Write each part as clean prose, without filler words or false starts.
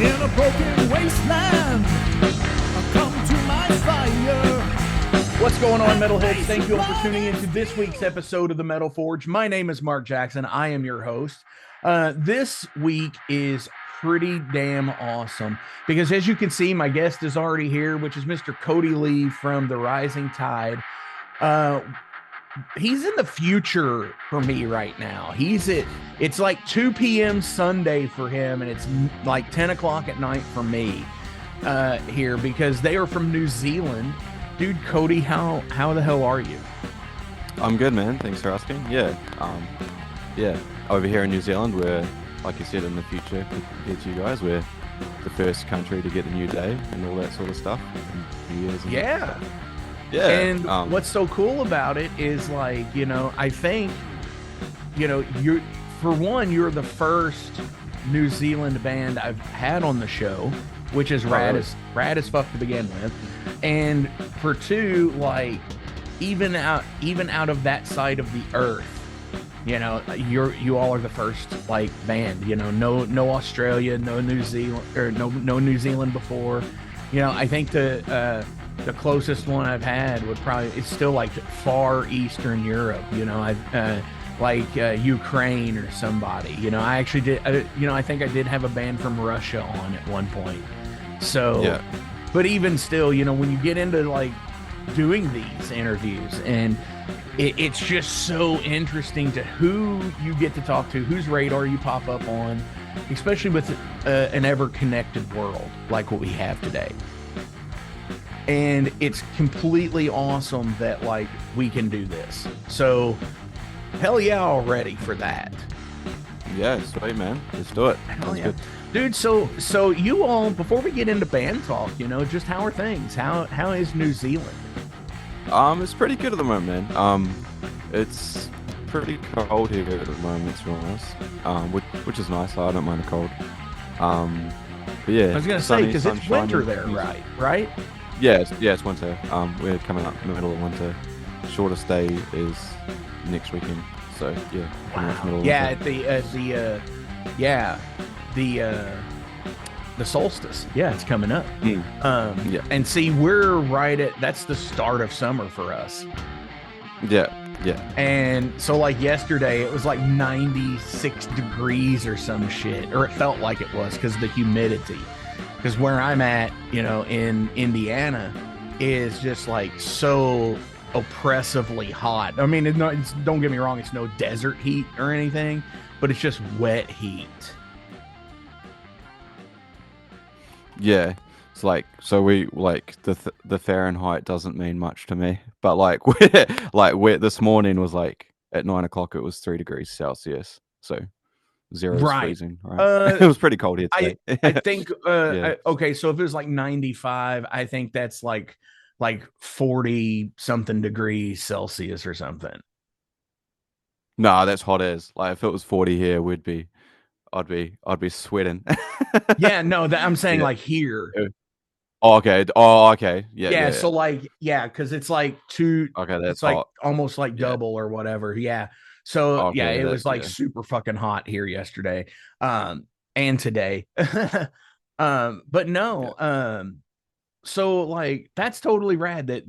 In a broken wasteland, come to my fire. What's going on, Metalheads? Thank you all for tuning in to this week's episode of the Metal Forge. My name is Mark Jackson. I am your host. This week is pretty damn awesome because, as you can see, my guest is already here, which is Mr. Cody Lee from The Rising Tide. He's in the future for me right now. It's like 2 p.m. Sunday for him, and it's like 10 o'clock at night for me here because they are from New Zealand. Dude, Cody, how the hell are you? I'm good, man. Thanks for asking. Yeah. Over here in New Zealand, we're, like you said, in the future compared to you guys, we're the first country to get a new day and all that sort of stuff. New Year's and Yeah. Yeah. And what's so cool about it is, like, I think, you're the first New Zealand band I've had on the show, which is rad as fuck to begin with. And for two, like, even out of that side of the earth, you all are the first, like, band. No Australia, no New Zealand, or no New Zealand before. I think the closest one I've had it's still like far Eastern Europe. Like Ukraine or somebody. I actually did. I think I did have a band from Russia on at one point. So, yeah. But even still, when you get into, like, doing these interviews, and it's just so interesting to who you get to talk to, whose radar you pop up on, especially with an ever-connected world like what we have today. And it's completely awesome that, like, we can do this. So, hell yeah, already for that. Yeah, sweet, man. Let's do it. Hell yeah. Good. Dude, so you all, before we get into band talk, just how are things? How is New Zealand? It's pretty good at the moment, man. It's pretty cold here at the moment, to be honest. Which is nice. I don't mind the cold. But yeah. I was gonna say, because it's winter there, right? Yeah, it's winter. We're coming up in the middle of winter. Shortest day is next weekend. So yeah. Wow. Yeah, the solstice. Yeah, it's coming up. Yeah. And see, that's the start of summer for us. Yeah. And so, like, yesterday it was like 96 degrees or some shit, or it felt like it was because of the humidity. Because where I'm at, in Indiana, is just like so oppressively hot. I mean, don't get me wrong, it's no desert heat or anything, but it's just wet heat. Yeah, it's like, so we, like, the Fahrenheit doesn't mean much to me, but like we're this morning was like at 9 o'clock it was 3 degrees Celsius, so zero's freezing, right? It was pretty cold here today. I think Yeah. okay, so if it was like 95, I think that's like 40 something degrees Celsius or something. No, that's hot as. Like, if it was 40 here, I'd be sweating. Yeah, no, I'm saying, Yeah. like, here. Oh, okay. Yeah. So, like, yeah, because it's like Okay, that's it's like hot. almost like double or whatever. Yeah. So Okay, yeah, it was like super fucking hot here yesterday, and today. But no, Yeah. So, like, that's totally rad that,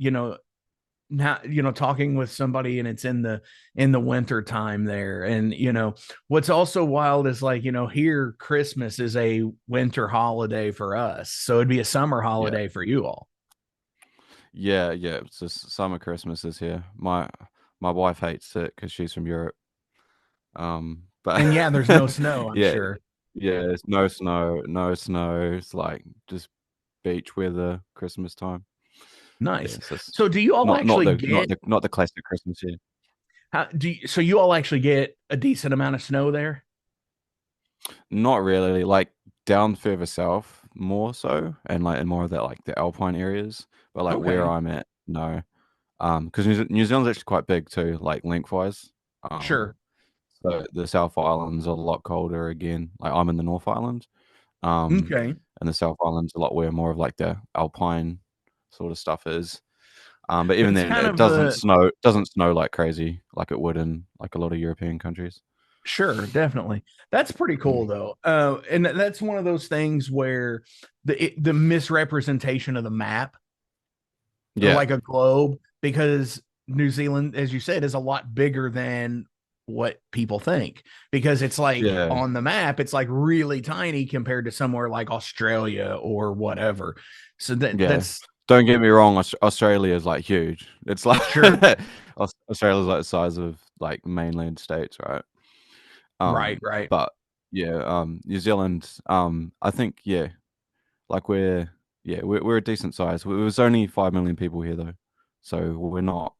now, talking with somebody and it's in the winter time there. And what's also wild is, like, here Christmas is a winter holiday for us, so it'd be a summer holiday for you all. Yeah. It's just summer Christmas is here. My wife hates it because she's from Europe. But And yeah, there's no snow, I'm sure. Yeah, there's no snow. It's like just beach weather Christmas time. Nice. Yeah, So do you all actually get not the classic Christmas year? so you all actually get a decent amount of snow there? Not really. Like, down further south, more so, and like in more of that, like, the alpine areas. But like where I'm at, no. Because New Zealand's actually quite big too, like lengthwise. Sure. So the South Island's a lot colder again. Like, I'm in the North Island. Okay. And the South Island's a lot where more of like the alpine sort of stuff is. But even It's then, kind it of doesn't snow like crazy, like it would in like a lot of European countries. Sure, definitely. That's pretty cool Mm. though. And that's one of those things where the misrepresentation of the map, Yeah, like a globe, because New Zealand, as you said, is a lot bigger than what people think. Because it's like yeah, on the map, it's like really tiny compared to somewhere like Australia or whatever. So yeah. that's Don't get me wrong, Australia is like huge. It's like sure. Australia's like the size of like mainland states, right? Right, right, But yeah, New Zealand, I think yeah, like we're a decent size. It was only 5 million people here though, so we're not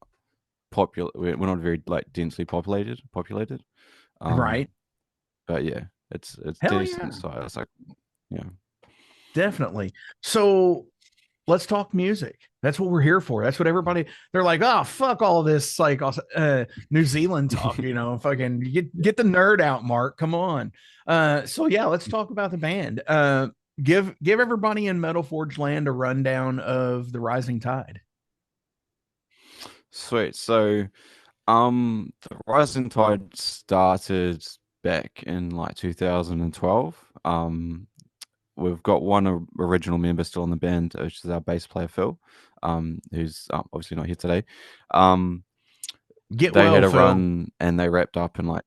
popular. We're not very like densely populated. Um, right. but yeah, it's Hell decent yeah, size. Like yeah, definitely. So let's talk music. That's what we're here for. That's what everybody, they're like, oh, fuck all this like New Zealand talk, fucking get the nerd out, Mark. Come on. So yeah, let's talk about the band. Give everybody in Metal Forge Land a rundown of the Rising Tide. sweet. So the Rising Tide started back in like 2012. We've got one original member still in the band, which is our bass player Phil, who's obviously not here today. Um, Get they well, had a Phil. run and they wrapped up in like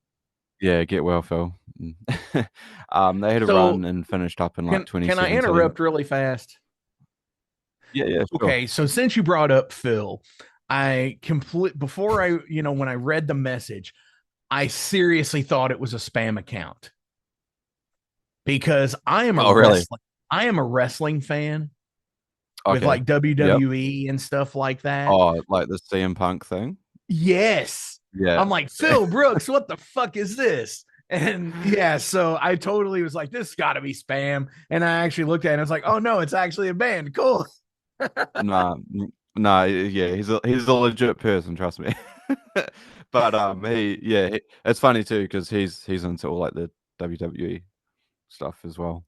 yeah, get well, Phil. They had a run So and finished up in like can I 2017. interrupt really fast? Yeah, yeah, sure. Okay, so since you brought up Phil, I complete before I, when I read the message, I seriously thought it was a spam account because Oh, really? I am a wrestling fan with Okay. like Yep. WWE and stuff like that. Oh, like the CM Punk thing? Yes. Yeah. I'm like, Phil Brooks, what the fuck is this? And yeah, so I totally was like, this got to be spam. And I actually looked at it and I was like, oh no, it's actually a band. Cool. Nah, nah, yeah, he's a legit person, trust me. But it's funny too because he's into all like the WWE stuff as well.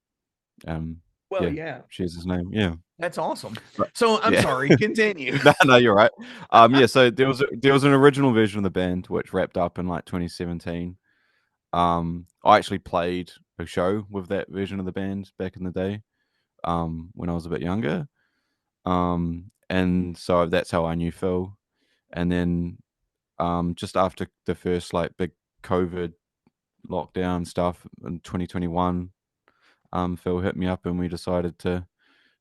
Um, Well, yeah, yeah, shares his name. Yeah, that's awesome. but So I'm yeah, sorry, continue. no, no, you're right. Yeah, so there was an original version of the band which wrapped up in like 2017. I actually played a show with that version of the band back in the day. When I was a bit younger. And so that's how I knew Phil. And then just after the first like big COVID lockdown stuff in 2021, Phil hit me up and we decided to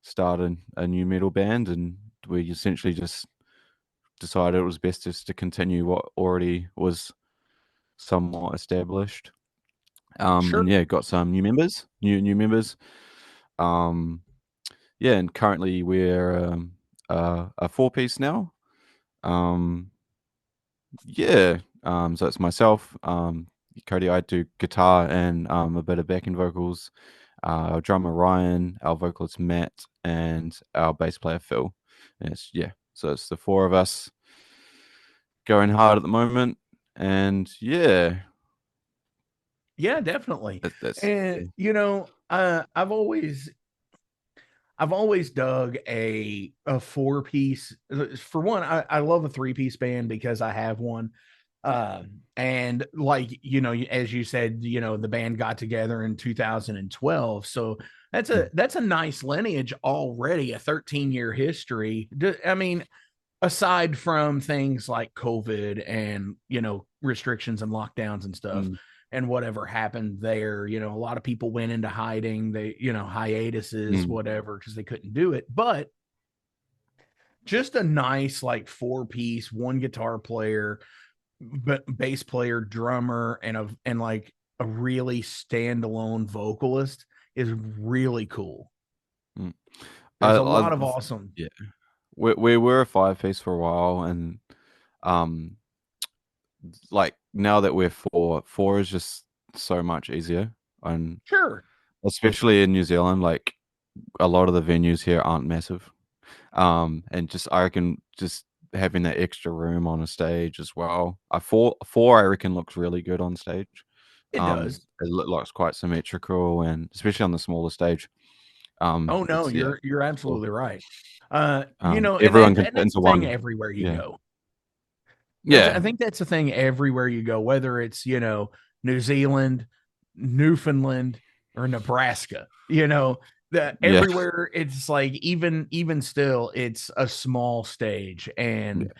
start a new metal band, and we essentially just decided it was best just to continue what already was somewhat established. Sure. And yeah, got some new members. Um, yeah, and currently we're a four-piece now. Um, Yeah. So it's myself, Cody. I do guitar and a bit of backing vocals. Our drummer Ryan, our vocalist Matt, and our bass player Phil. And yeah. So it's the four of us going hard at the moment, and yeah, Yeah, definitely. that's And I've always dug a four piece. For one, I love a three-piece band because I have one. And like, as you said, the band got together in 2012. So that's a nice lineage already, a 13-year history. I mean, aside from things like COVID and, restrictions and lockdowns and stuff mm, and whatever happened there, a lot of people went into hiding, they, hiatuses, mm, whatever, because they couldn't do it. But just a nice like four piece, one guitar player, but bass player, drummer, and like a really standalone vocalist is really cool. mm. There's a I lot of awesome. yeah. We were a five-piece for a while, and um, like now that we're four is just so much easier, and Sure, especially in New Zealand, like a lot of the venues here aren't massive. And just I reckon just having that extra room on a stage as well. Four I reckon looks really good on stage. it does. Looks quite symmetrical, and especially on the smaller stage. Oh no, It's yeah, you're cool. absolutely right. And Everyone can fit that's into the thing one. everywhere you Yeah, go. I yeah, think that's the thing everywhere you go, whether it's, New Zealand, Newfoundland, or Nebraska. That Yeah. everywhere it's like even still, it's a small stage. And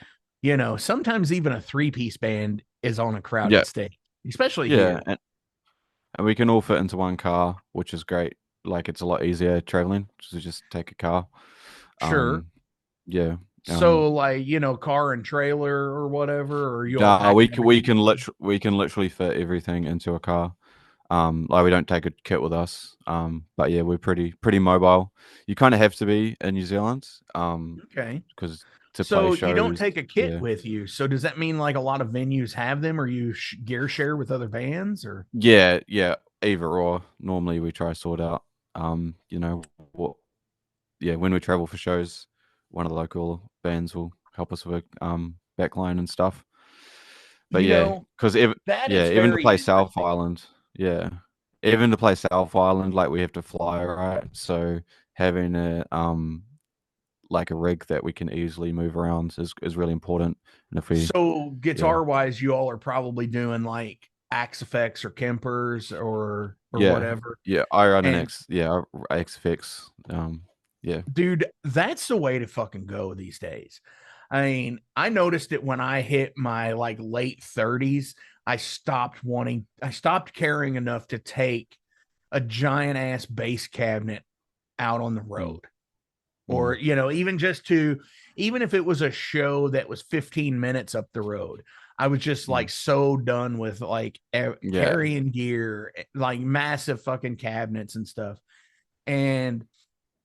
sometimes even a three-piece band is on a Yeah. crowded stage, especially Yeah. here. And we can all fit into one car, which is great. Like it's a lot easier traveling to just take a car. Sure. Yeah. Um, So like, car and trailer or whatever, or you all yeah, packing we everything can together? literally fit everything into a car. Like we don't take a kit with us. But yeah, we're pretty mobile. You kind of have to be in New Zealand. Okay. Because to play So you don't shows, take a kit yeah, with you. So does that mean like a lot of venues have them, or you gear share with other bands, or? yeah, either or. Normally we try to sort out. What yeah, when we travel for shows, one of the local bands will help us with backline and stuff. But You yeah, know, because that yeah, is even to very play South interesting. Island, yeah, even to play South Island, like we have to fly, right? So having a like a rig that we can easily move around is really important. And if we So yeah guitar wise, you all are probably doing like Axe effects or Kempers or yeah whatever. yeah I run an And X yeah XFX yeah dude, that's the way to fucking go these days. I mean, I noticed it when I hit my like late 30s. I stopped caring enough to take a giant ass bass cabinet out on the mm, road. Or, mm, even if it was a show that was 15 minutes up the road, I was just mm, like so done with like yeah carrying gear, like massive fucking cabinets and stuff. And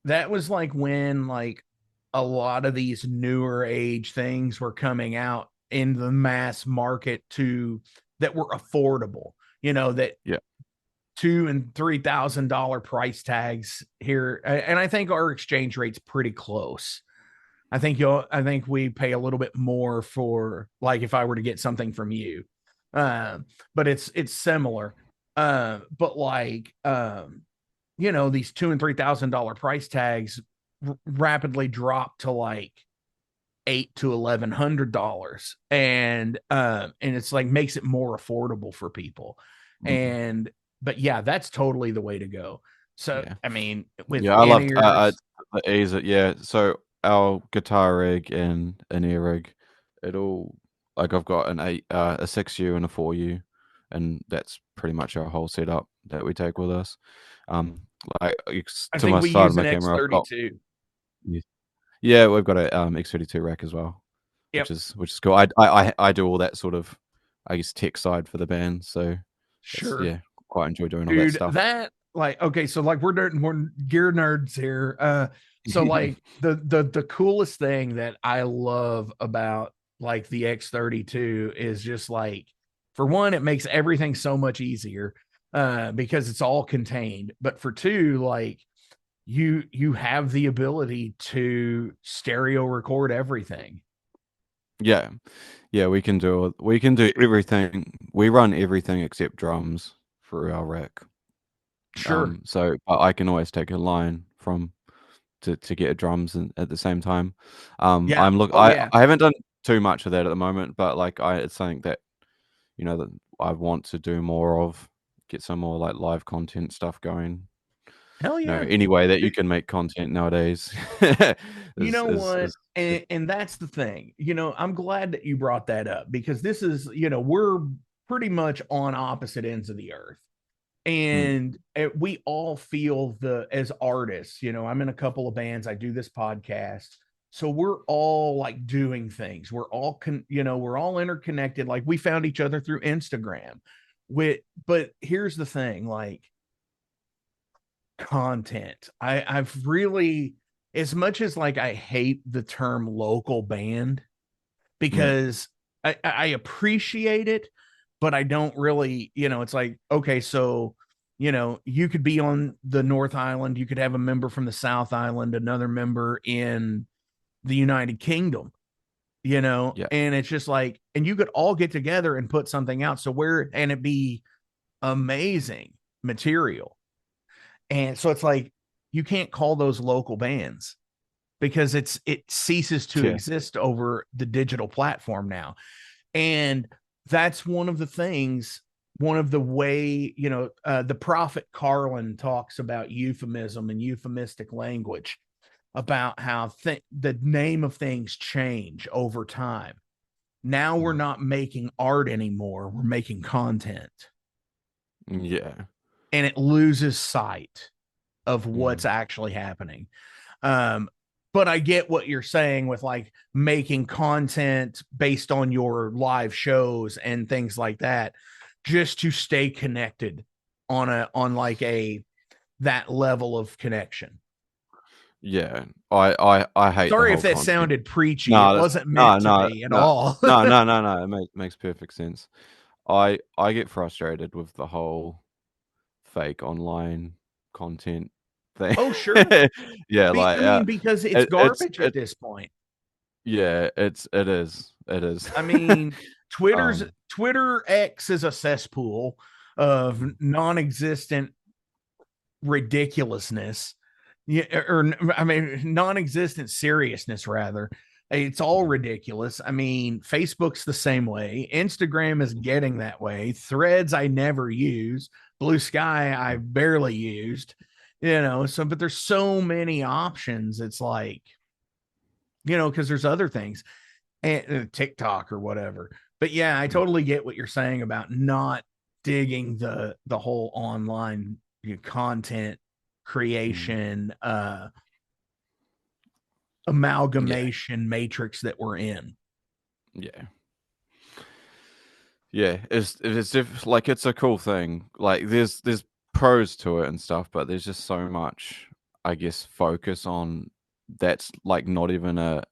that was like when like a lot of these newer age things were coming out in the mass market to that were affordable, that yeah $2,000 and $3,000 price tags here. And I think our exchange rate's pretty close. I think we pay a little bit more for like if I were to get something from you. But it's similar. But like these $2,000 and $3,000 price tags rapidly drop to like $800 to $1,100, and it's like makes it more affordable for people. mm, And but yeah, that's totally the way to go. So yeah I mean, with yeah I in loved ears, the ease it yeah so our guitar rig and an ear rig it all like I've got a 6U and a 4U and that's pretty much our whole setup that we take with us um like I to think my we side of use my an camera I've got X32. yeah, yeah we've got a X32 rack as well Yep, which is cool I do all that sort of I guess tech side for the band so that's sure, yeah quite enjoy doing all that dude. stuff That like okay, so like we're gear nerds here. So like the coolest thing that I love about like the X32 is just like, for one, it makes everything so much easier because it's all contained. But for two, like you have the ability to stereo record everything. Yeah, yeah, we can do everything. We run everything except drums for our rack. Sure. So I can always take a line from to get a drums and at the same time. Yeah. Oh yeah. I haven't done too much of that at the moment, but like I it's something that that I want to do more of. Get some more like live content stuff going. Hell yeah. Any way that you can make content nowadays You know what? is And that's the thing. I'm glad that you brought that up because this is, we're pretty much on opposite ends of the earth. mm, And we all feel as artists, I'm in a couple of bands, I do this podcast. So we're all like doing things. We're all interconnected. Like we found each other through Instagram. But here's the thing, like content. I've really, as much as like I hate the term local band mm, because I appreciate it, but I don't really, it's like, okay, so you could be on the North Island, you could have a member from the South Island, another member in the United Kingdom, yeah, and it's just like, and you could all get together and put something out. So and it be amazing material. And so it's like you can't call those local bands because it ceases to yeah, exist over the digital platform now. And that's one of the things. one of the way, the prophet Carlin talks about euphemism and euphemistic language, about how the name of things change over time. Now we're not making art anymore, we're making content, Yeah. and it loses sight of what's Mm. actually happening. Um, but I get what you're saying with like making content based on your live shows and things like that, just to stay connected on like a that level of connection. Yeah. I hate the Sorry if whole that content. sounded preachy. It No, that's wasn't no, meant to no, be at no, all. no, no, no, no. It makes perfect sense. I get frustrated with the whole fake online content thing. Oh, sure. Yeah, I mean, because it's it's garbage at this point. yeah, it is. I mean, um, Twitter X is a cesspool of non-existent ridiculousness. Yeah, or I mean, non-existent seriousness rather. It's all ridiculous. I mean, Facebook's the same way. Instagram is getting that way. Threads I never use. Blue Sky I barely used. So but there's so many options. It's like, because there's other things and TikTok or whatever. But yeah, I totally get what you're saying about not digging the whole online content mm, creation yeah, amalgamation matrix that we're in. yeah. Yeah, like it's a cool thing. Like there's pros to it and stuff, but there's just so much, I guess, focus on that's like not even a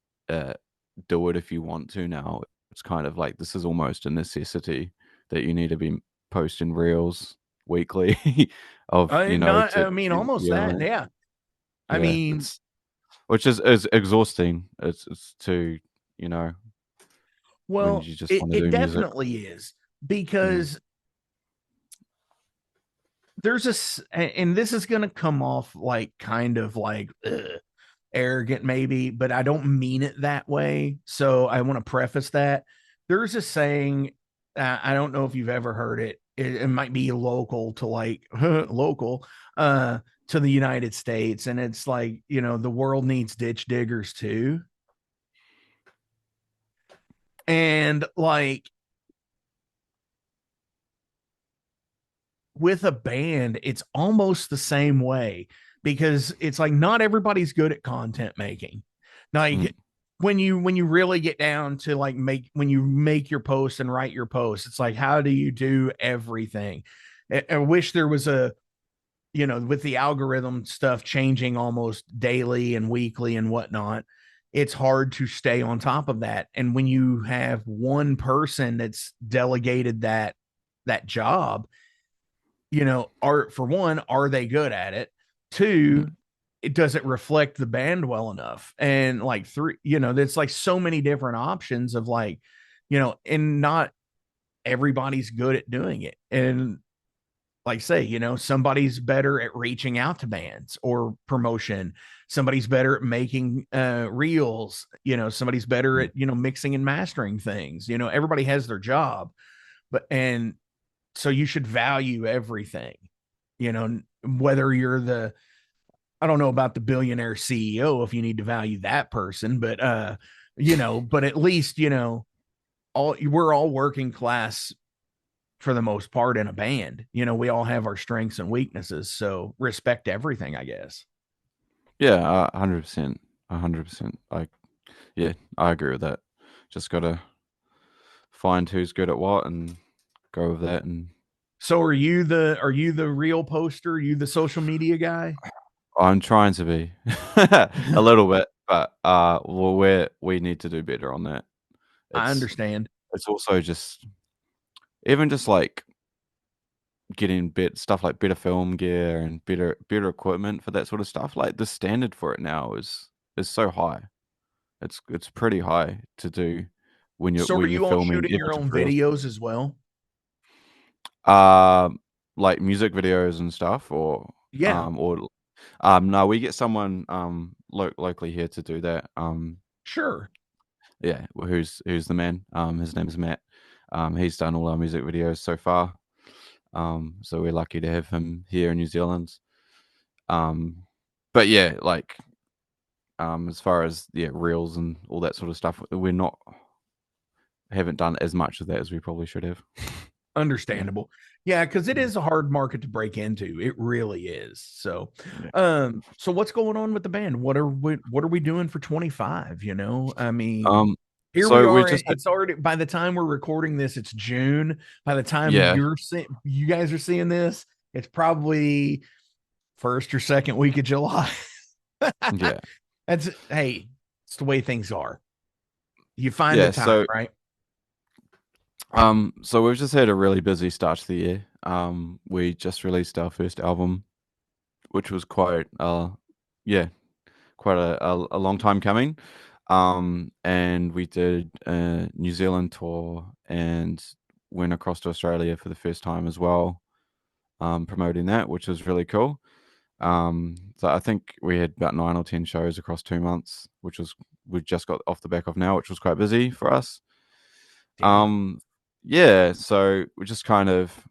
do it if you want to now. It's kind of like this is almost a necessity that you need to be posting reels weekly of Not, to I mean, keep almost that. going. Yeah. I Yeah, mean, it's which is exhausting. It's to you know when well, you just it, want to it do music. definitely is Mm, because and this is going to come off like kind of like arrogant maybe, but I don't mean it that way. So I want to preface that. There's a saying, I don't know if you've ever heard it. It might be local to like local to the United States, and it's like, the world needs ditch diggers too. And like with a band, it's almost the same way, because it's like not everybody's good at content making. mm, Like when you really get down to like when you make your post and write your post, it's like, how do you do everything? I wish there was with the algorithm stuff changing almost daily and weekly and whatnot, it's hard to stay on top of that. And when you have one person that's delegated that job, are for one, are they good at it? mm. Two, it doesn't reflect the band well enough. And like three, there's like so many different options of like, and not everybody's good at doing it. And like say, somebody's better at reaching out to bands or promotion. Somebody's better at making reels, somebody's better Mm. at, mixing and mastering things. Everybody has their job, and so you should value everything, whether you're I don't know about the billionaire CEO, if you need to value that person, but but at least, we're all working class for the most part in a band. We all have our strengths and weaknesses, so respect everything, I guess. Yeah, 100%, 100%. Yeah, I agree with that. Just gotta find who's good at what and go with that. And So are you the real poster? Are you the social media guy? I'm trying to be a little bit, but well, we need to do better on that. I It's understand. it's also just even just like getting stuff like better film gear and better equipment for that sort of stuff. Like the standard for it now is so high. It's pretty high to do So are when you're you all filming shooting even your just own reels. videos as well? Um, like music videos and stuff, Yeah, or no, we get someone locally here to do that. sure. Yeah, who's the man? His name is Matt. He's done all our music videos so far. So we're lucky to have him here in New Zealand. Um, but yeah, like as far as reels and all that sort of stuff, we're not haven't done as much of that as we probably should have. Yeah. Understandable. Yeah, because it Mm. is a hard market to break into. It really is. So, Yeah. so what's going on with the band? What are we doing for 25? I mean, Um, here we so we are. just It's already, by the time we're recording this, it's June. By the time yeah, you guys are seeing this, it's probably first or second week of July. yeah, That's hey, it's the way things are. You find the yeah. time, So right? so we've just had a really busy start to the year. We just released our first album, which was quite yeah, quite a long time coming. And we did a New Zealand tour and went across to Australia for the first time as well, promoting that, which was really cool. So I think we had about 9 or 10 shows across 2 months, which was we just got off the back of now, which was quite busy for us. Damn. Um, yeah, so we're just kind of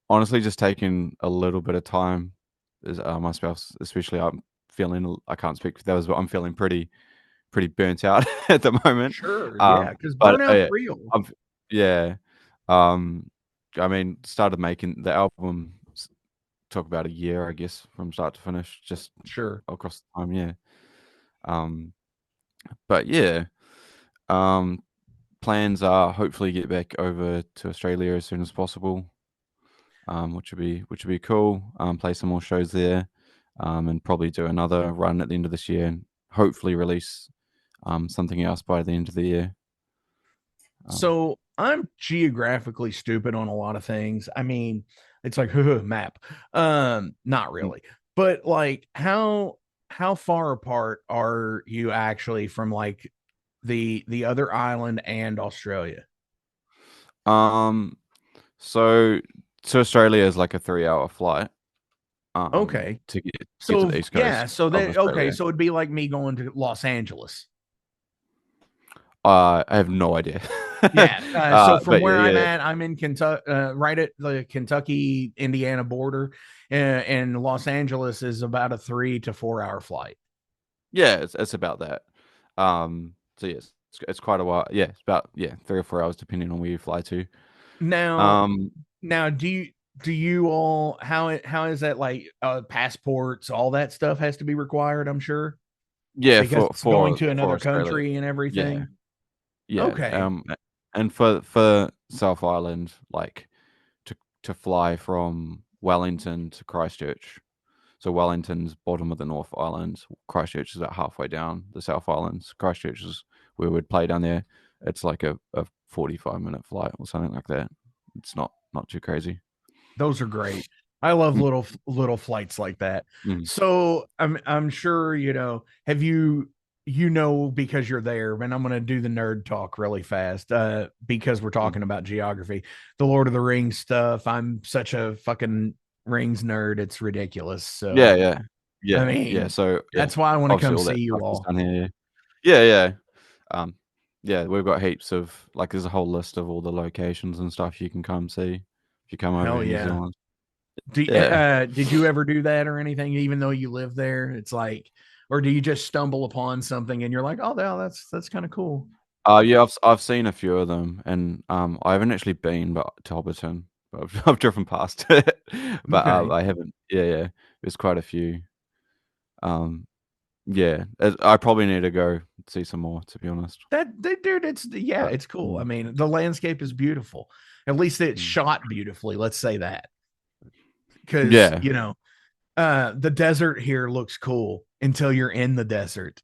honestly just taking a little bit of time. As my spouse, especially, I'm feeling I can't speak for those, but I'm feeling pretty burnt out at the moment. Sure, yeah, Um, because but burnout's real. I'm yeah. Um, I mean, started making the album took about a year, I guess, from start to finish, just Sure. across the time. Yeah. Um, but yeah. Um, plans are hopefully get back over to Australia as soon as possible. Which would be cool. Play some more shows there, and probably do another run at the end of this year, and hopefully release something else by the end of the year. Um, So I'm geographically stupid on a lot of things. I mean, it's like map. Not mm, really. But like how far apart are you actually from like the other island and Australia? um, so to Australia is like a 3 hour flight. Okay. To get to So the east yeah, coast so of that okay, Australia. so it'd be like me going to Los Angeles. I have no idea. Yeah. So from But where I'm yeah, at, I'm in Kentucky, right at the Kentucky Indiana border, and Los Angeles is about a 3 to 4 hour flight. yeah, it's about that. So yes, it's quite a while. Yeah, it's about 3 or 4 hours depending on where you fly to. Now, Um, now, do you all how is that like passports, all that stuff has to be required? I'm sure yeah, because for it's going to for another Australia. country and Yeah, everything. yeah. Okay, And for South Island, like to fly from Wellington to Christchurch. So Wellington's bottom of the North Island. Christchurch is about halfway down the South Islands. Christchurch is where we'd play down there. It's like a 45-minute flight or something like that. It's not too crazy. those are great. I love Mm, little flights like that. mm, So I'm sure have because you're there, and I'm going to do the nerd talk really fast because we're mm. talking about geography, the Lord of the Rings stuff. I'm such a fucking rings nerd, it's ridiculous. Yeah, So yeah, I yeah. mean, So yeah, that's why I want to obviously come all see that you stuff is all. done here. Yeah, yeah. Um, yeah, we've got heaps of like there's a whole list of all the locations and stuff you can come see if you come over Hell to New yeah. Zealand. Yeah. Did you ever do that or anything, even though you live there? It's like, or do you just stumble upon something and you're like, oh, that's kind of cool. Yeah, I've seen a few of them, and I haven't actually been, but to Hobbiton, but I've driven past it, but Okay. I haven't. Yeah, yeah, there's quite a few. Um, yeah, I probably need to go see some more, to be honest. Dude, yeah, But it's cool. I mean, the landscape is beautiful. At least it's mm. shot beautifully. Let's say that. Because, Yeah, the desert here looks cool until you're in the desert.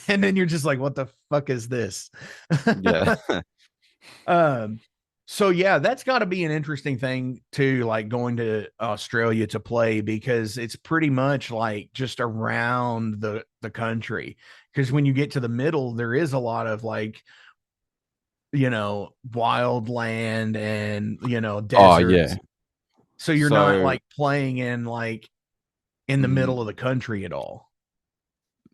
And then you're just like, what the fuck is this? yeah, um, so yeah, that's got to be an interesting thing too, like going to Australia to play because it's pretty much like just around the country. Because when you get to the middle, there is a lot of like wild land and oh yeah. deserts. So you're not So like playing in like in the mm, middle of the country at all.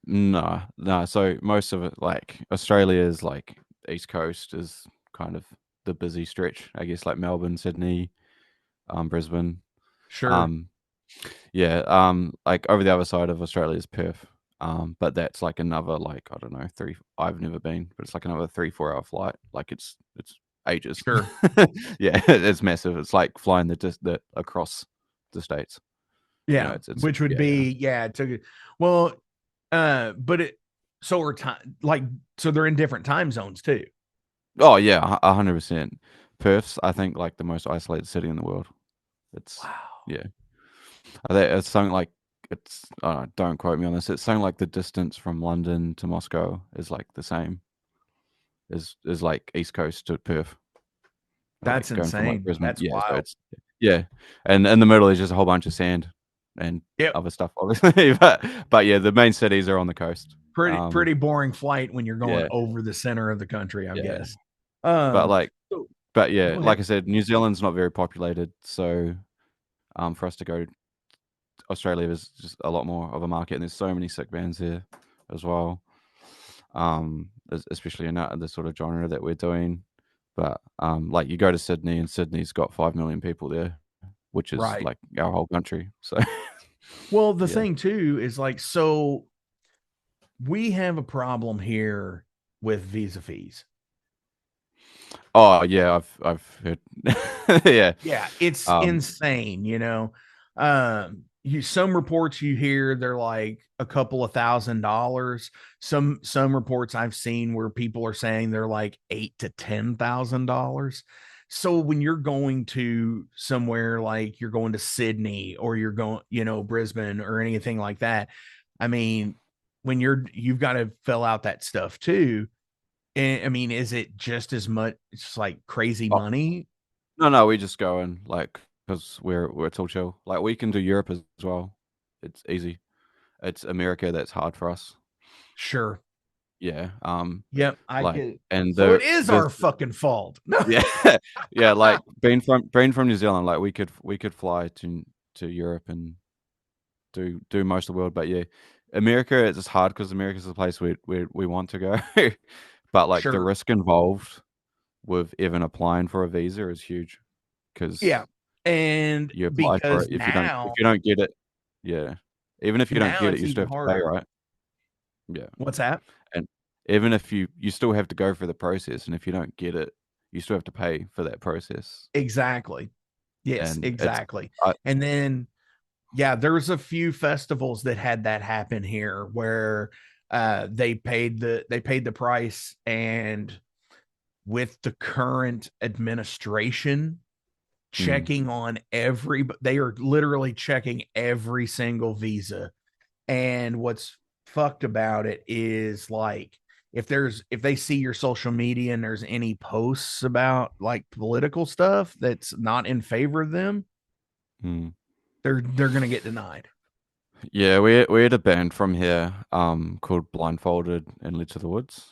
no, no. So most of it, like Australia's like East Coast is kind of the busy stretch, I guess, like Melbourne, Sydney, Brisbane. Sure. Um, yeah, like over the other side of Australia is Perth. But that's like another like I don't know three. I've never been, but it's like another 3-4 hour flight. Like it's ages. Sure. Yeah, it's massive. It's like flying the across the states. You know, Yeah. it's Which would yeah, yeah. be, yeah, it took it. Well, but it, so are time, like, so they're in different time zones too. Oh yeah, 100%. Perth's I think like the most isolated city in the world. It's Wow. yeah. I think it's something like it's don't quote me on this. It's something like the distance from London to Moscow is like the same as like East Coast to Perth. Like That's going from like insane. Brisbane. That's Yeah, so wild. it's yeah. And in the middle is just a whole bunch of sand and Yep. other stuff obviously. But yeah, the main cities are on the coast. Pretty boring flight when you're going Yeah, over the center of the country, I yeah. guess. But like So but yeah, go like ahead. I said, New Zealand's not very populated, so for us to go Australia is just a lot more of a market, and there's so many sick bands here as well. Especially in the sort of genre that we're doing. But like you go to Sydney, and Sydney's got 5 million people there, which is Right. like our whole country. So Well, the yeah. thing too is like, so we have a problem here with visa fees. Oh yeah, I've heard. Yeah. Yeah, it's Um. insane, you know. You some reports you hear they're like a couple of $1,000. Some reports I've seen where people are saying they're like $8,000 to $10,000. So when you're going to somewhere like you're going to Sydney or you're going, you know, Brisbane or anything like that, I mean, when you've got to fill out that stuff too. And I mean, is it just as much? It's like crazy Oh, money. no, we just go in like because we're it's all chill. Like we can do Europe as well. It's easy. It's America that's hard for us. Sure. Yeah. Yep, I Like get. and So it is there's our fucking fault. No. yeah, yeah. Like being from New Zealand, like we could fly to Europe and do most of the world. But yeah, America it's just hard because America's the place we want to go. But like the Sure. risk involved with even applying for a visa is huge Yeah. because And you apply for because it if now you don't get it, yeah. Even if you don't get it, it's you still even have to pay, harder. right? Yeah, What's that? and even if you still have to go through the process, and if you don't get it, you still have to pay for that process. Exactly. Yes, And it's exactly. I, And then yeah, there's a few festivals that had that happen here where they paid the price, and with the current administration mm, checking on they are literally checking every single visa. And what's fucked about it is like if they see your social media and there's any posts about like political stuff that's not in favor of them, mm. they're gonna get denied. Yeah, we had a band from here called Blindfolded and Led to the Woods.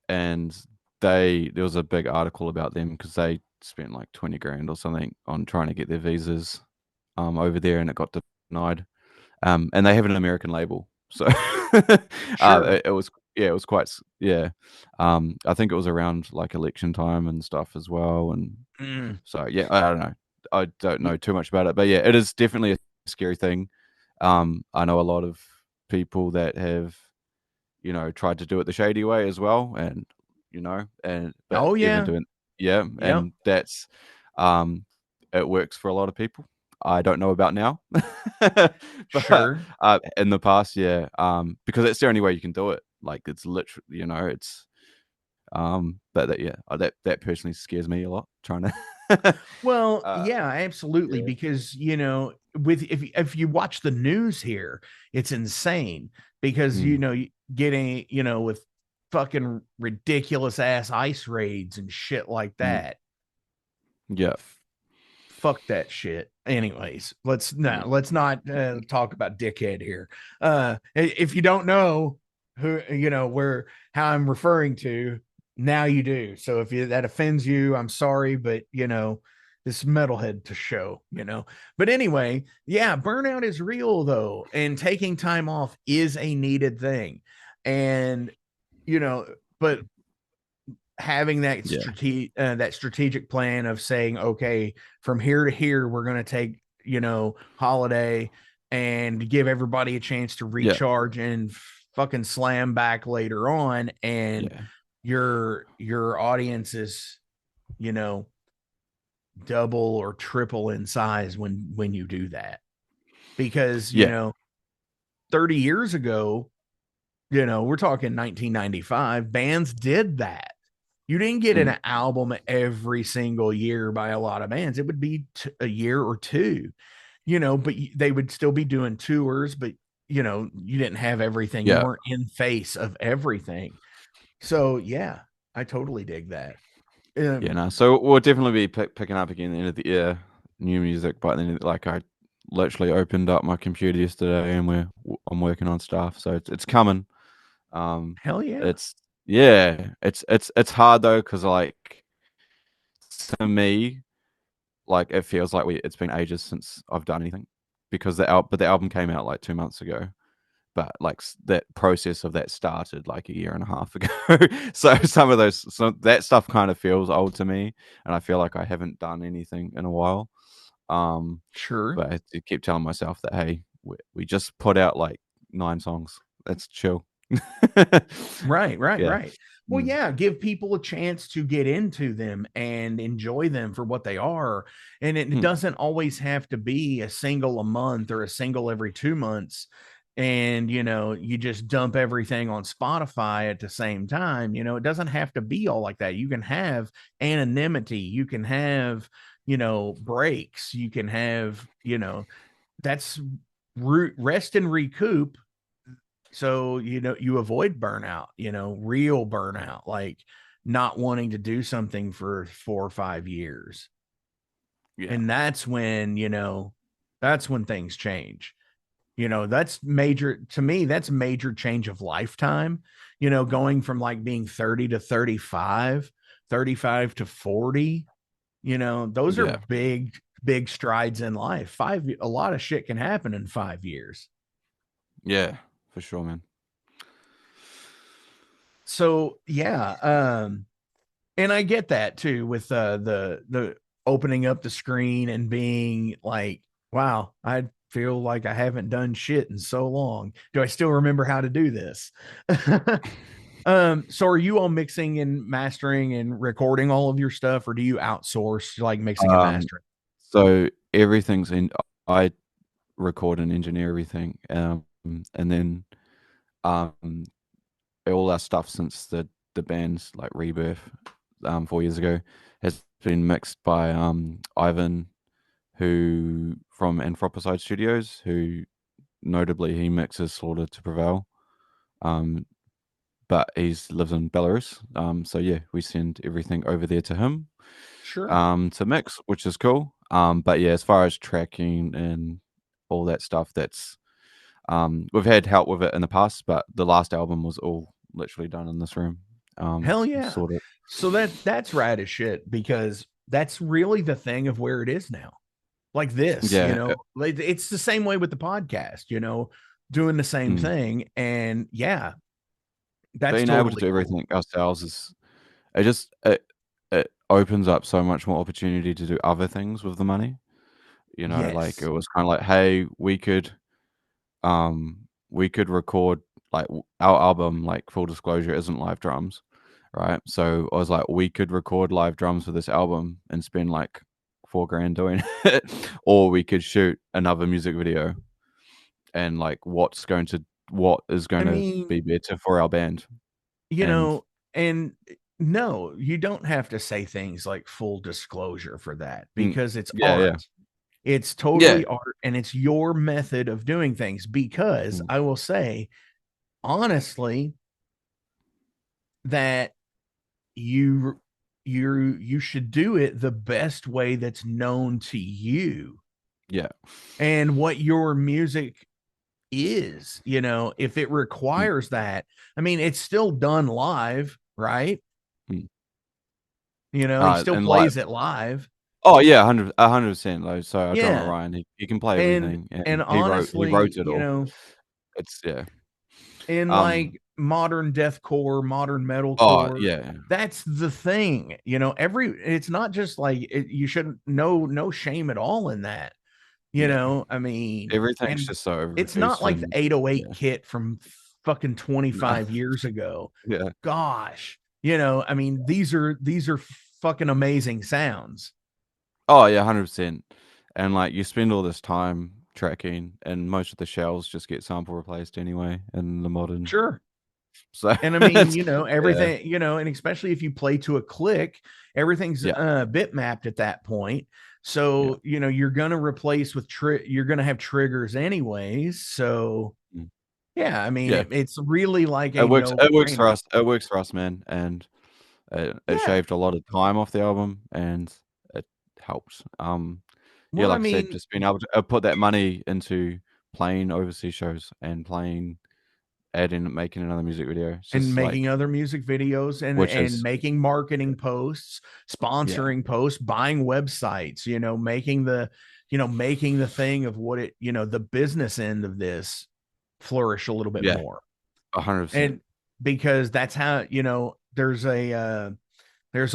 And there was a big article about them because they spent like 20 grand or something on trying to get their visas over there, and it got denied. And they have an American label, so Sure. it was yeah, it was quite yeah. I think it was around like election time and stuff as well, and Mm. so yeah, I don't know. I don't know too much about it, but yeah, it is definitely a scary thing. I know a lot of people that have, tried to do it the shady way as well, and but Oh even yeah. doing yeah, Yep. and that's it works for a lot of people. I don't know about now, but Sure. in the past, yeah, because it's the only way you can do it. Like it's literally, it's but that personally scares me a lot trying to Well, uh yeah, absolutely. yeah. Because you know, with if you watch the news here, it's insane. Because you Mm, know, getting with fucking ridiculous ass ice raids and shit like mm, that. yeah, Fuck that shit. Anyways, yeah, let's not talk about dickhead here. If you don't know who where how I'm referring to, now you do. So if that offends you, I'm sorry, but this metalhead to show. But anyway, yeah, burnout is real though, and taking time off is a needed thing. And you know but having Yeah. that strategic plan of saying, okay, from here to here, we're going to take, holiday and give everybody a chance to Yeah. recharge and fucking slam back later on. And Yeah. your audience is, you know, double or triple in size when you do that. Because, Yeah. 30 years ago, we're talking 1995, bands did that. You didn't get an album every single year by a lot of bands. It would be a year or two, but they would still be doing tours, but you didn't have everything. You Yeah. weren't in face of everything. So yeah, I totally dig that. Yeah, no. So we'll definitely be picking up again at the end of the year, new music. But then, like, I literally opened up my computer yesterday, and I'm working on stuff, so it's coming. Hell yeah. It's yeah, it's hard though, because like to me, like it feels like it's been ages since I've done anything, because the album came out like 2 months ago. But like that process of that started like a year and a half ago. So that stuff kind of feels old to me, and I feel like I haven't done anything in a while. Sure. But I keep telling myself that, hey, we just put out like 9 songs. That's chill. Right, right, Yeah. right. Well, yeah, give people a chance to get into them and enjoy them for what they are. And it Hmm. doesn't always have to be a single a month or a single every 2 months. And, you just dump everything on Spotify at the same time. It doesn't have to be all like that. You can have anonymity. You can have, breaks. You can have, that's rest and recoup, so you avoid burnout, real burnout, like not wanting to do something for 4 or 5 years. Yeah. And that's when things change. That's major to me. That's major change of lifetime, going from like being 30 to 35, 35 to 40. Those are Yeah. big strides in life. A lot of shit can happen in 5 years. Yeah. For sure, man. So yeah, and I get that too with the opening up the screen and being like, wow, I feel like I haven't done shit in so long. Do I still remember how to do this? So are you all mixing and mastering and recording all of your stuff, or do you outsource like mixing and Um. mastering? So everything's in. I record and engineer everything, and then um all our stuff since the band's like rebirth 4 years ago has been mixed by Ivan, who from Anthroposide Studios, who notably he mixes Slaughter to Prevail, um but he's lives in Belarus, so yeah, we send everything over there to him Sure. to mix, which is cool. But yeah, as far as tracking and all that stuff, that's we've had help with it in the past, but the last album was all literally done in this room. Hell yeah. Sort of. So that's rad as shit, because that's really the thing of where it is now. Like this, Yeah. like it's the same way with the podcast, doing the same Mm. thing. And yeah, that's Being able to totally do cool. everything ourselves is it opens up so much more opportunity to do other things with the money. Like it Yes. was kind of like, hey, we could record like our album, like full disclosure, isn't live drums, right? So I was like, we could record live drums for this album and spend like 4 grand doing it, or we could shoot another music video, and like what is I going to mean, be better for our band. you And know, and no, you don't have to say things like full disclosure for that, mm, because it's yeah, yeah, art. It's yeah, totally art, and it's your method of doing things. Because mm, I will say, honestly, that you you should do it the best way that's known to you yeah, and what your music is. If it mm, requires that, I mean, it's still done live, right? mm. He still And like, plays it live. oh yeah, 100%. Though, so our drummer Yeah. Ryan, he can play and everything, and and he wrote honestly, it all. It's yeah. in like modern deathcore, modern Oh metalcore. yeah, That's the thing, it's not just like you shouldn't no shame at all in that. yeah. I mean, Everything's and just so it's not overproduced like the and 808 yeah, kit from fucking no, 25 years ago. yeah. Gosh, I mean, these are fucking amazing sounds. Oh yeah, 100%. And like you spend all this time tracking, and most of the shells just get sample replaced anyway in the modern. Sure. So And I mean, yeah, everything, and especially if you play to a click, everything's yeah, bit mapped at that point. yeah, So, you're going to replace with you're going to have triggers anyways. So, mm, yeah, I mean, yeah. it's really like It a works. It works for no-brainer. us. It works for us, man. And it Yeah. shaved a lot of time off the album, and it helped. Yeah, Well, I like I said, mean, just being able to put that money into playing overseas shows and adding, making another music video. It's and just making like, other music videos and which is, making marketing posts, yeah, sponsoring posts, buying websites, making the thing of what it, the business end of this flourish a little bit yeah, more. 100%. And because that's how, there's a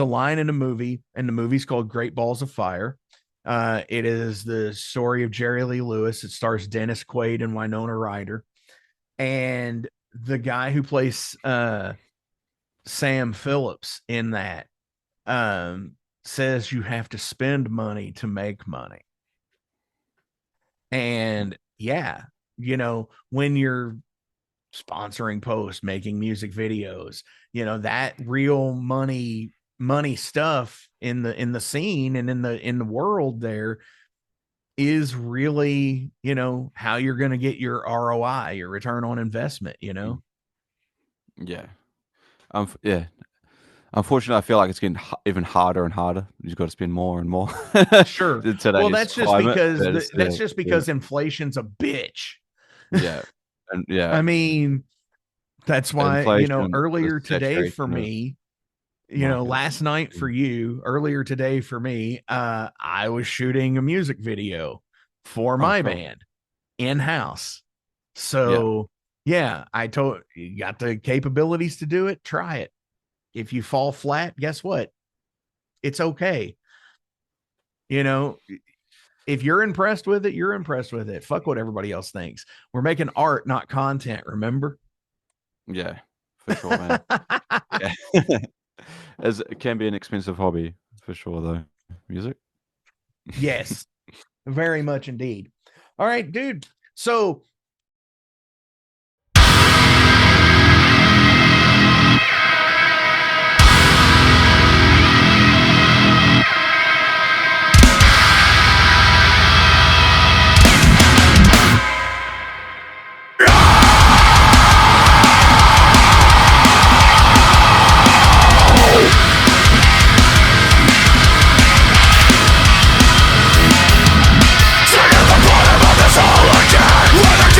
line in a movie, and the movie's called Great Balls of Fire. It is the story of Jerry Lee Lewis. It stars Dennis Quaid and Winona Ryder. And the guy who plays Sam Phillips in that says you have to spend money to make money. And yeah, when you're sponsoring posts, making music videos, that real money stuff in the scene and in the world there is really, how you're going to get your ROI, your return on investment, Mm, yeah. Yeah. Unfortunately, I feel like it's getting even harder and harder. You've got to spend more and more Sure. in Well, today's climate. But it's, that's just because inflation's a bitch. yeah, and yeah, I mean, that's why, inflation, the earlier today for saturation of me, market. last night for Mm, you, earlier today for me, I was shooting a music video for oh, my cool. band in-house. Yeah, So yeah, I told you got the capabilities to do it, try it. If you fall flat, guess what? It's okay. You know, if you're impressed with it, you're impressed with it. Fuck what everybody else thinks. We're making art, not content, remember? yeah, for sure, man. Yeah, as it can be an expensive hobby for sure, though. Music. Yes, very much indeed. All right, dude. So Singing the bottom of this hole again.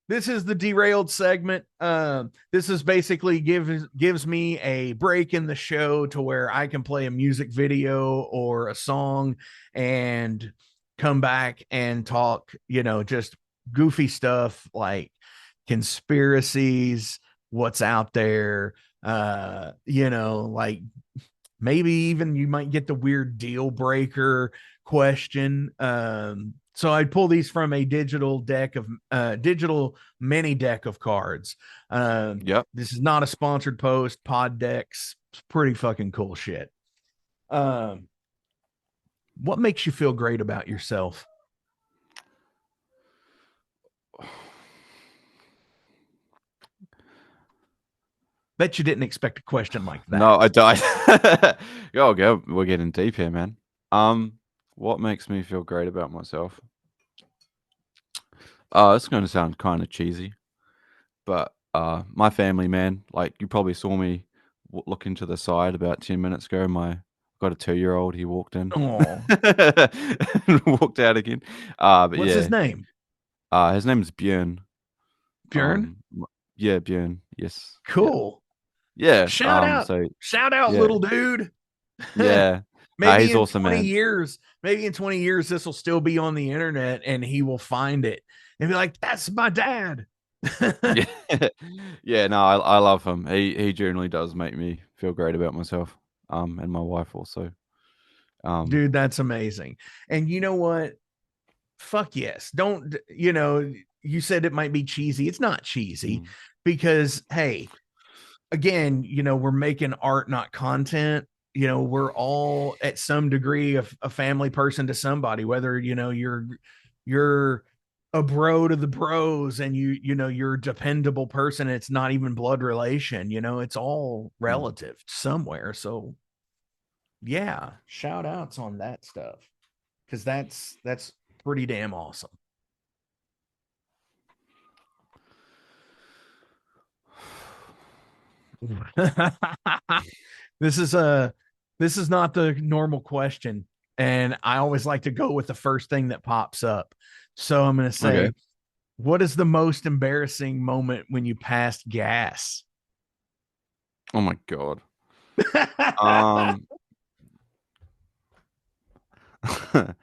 This is the derailed segment. This is basically gives me a break in the show to where I can play a music video or a song and come back and talk, just goofy stuff like conspiracies, what's out there, like maybe even you might get the weird deal breaker question. So I'd pull these from a digital mini deck of cards. Yep. This is not a sponsored post. Pod decks, it's pretty fucking cool shit. Um, what makes you feel great about yourself? Bet you didn't expect a question like No, that. I died. Yo, go. We're getting deep here, man. What makes me feel great about myself? It's going to sound kind of cheesy, but my family, man. Like you probably saw me looking to the side about 10 minutes ago. My got a 2-year-old. He walked in, Oh, and walked out again. But what's his yeah. name? His name is Björn. Bjorn. Yeah, Björn. Yes. Yeah. Cool. Yeah. Shout out, Yeah. little dude. Yeah. maybe He's in awesome, 20 man. years, maybe in 20 years, this will still be on the internet and he will find it and be like, that's my dad. Yeah. Yeah, no, I love him. He generally does make me feel great about myself. And my wife also. Dude, that's amazing. And you know what? Fuck yes. Don't, you said it might be cheesy. It's not cheesy mm, because, hey, again, we're making art, not content. We're all at some degree of a family person to somebody, whether, you're a bro to the bros and you're a dependable person. It's not even blood relation, it's all mm. relative somewhere. So yeah, shout outs on that stuff. Cause that's pretty damn awesome. this is a this is not the normal question, and I always like to go with the first thing that pops up. So I'm going to Okay. say, what is the most embarrassing moment when you passed gas? Oh my god. Um, I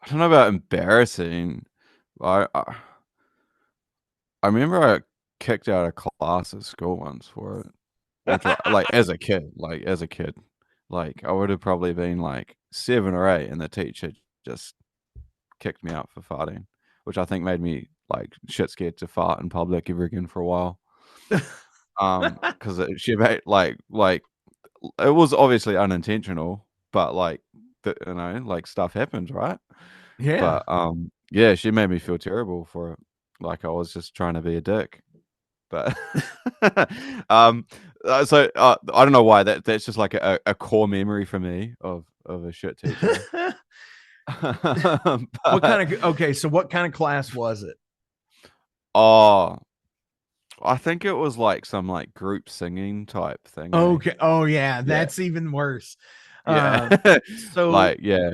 don't know about embarrassing. I I remember I kicked out of class at school once for it, which like as a kid, like I would have probably been like 7 or 8, and the teacher just kicked me out for farting, which I think made me like shit scared to fart in public ever again for a while. Because she made like it was obviously unintentional, but like like stuff happens, right? Yeah. But yeah, she made me feel terrible for it, like I was just trying to be a dick. But um, I don't know why that's just like a core memory for me of a shit teacher. What But kind of okay, so what kind of class was it? oh, I think it was like some like group singing type thing, eh? Okay. Oh yeah, Yeah, that's even worse. yeah, So like yeah.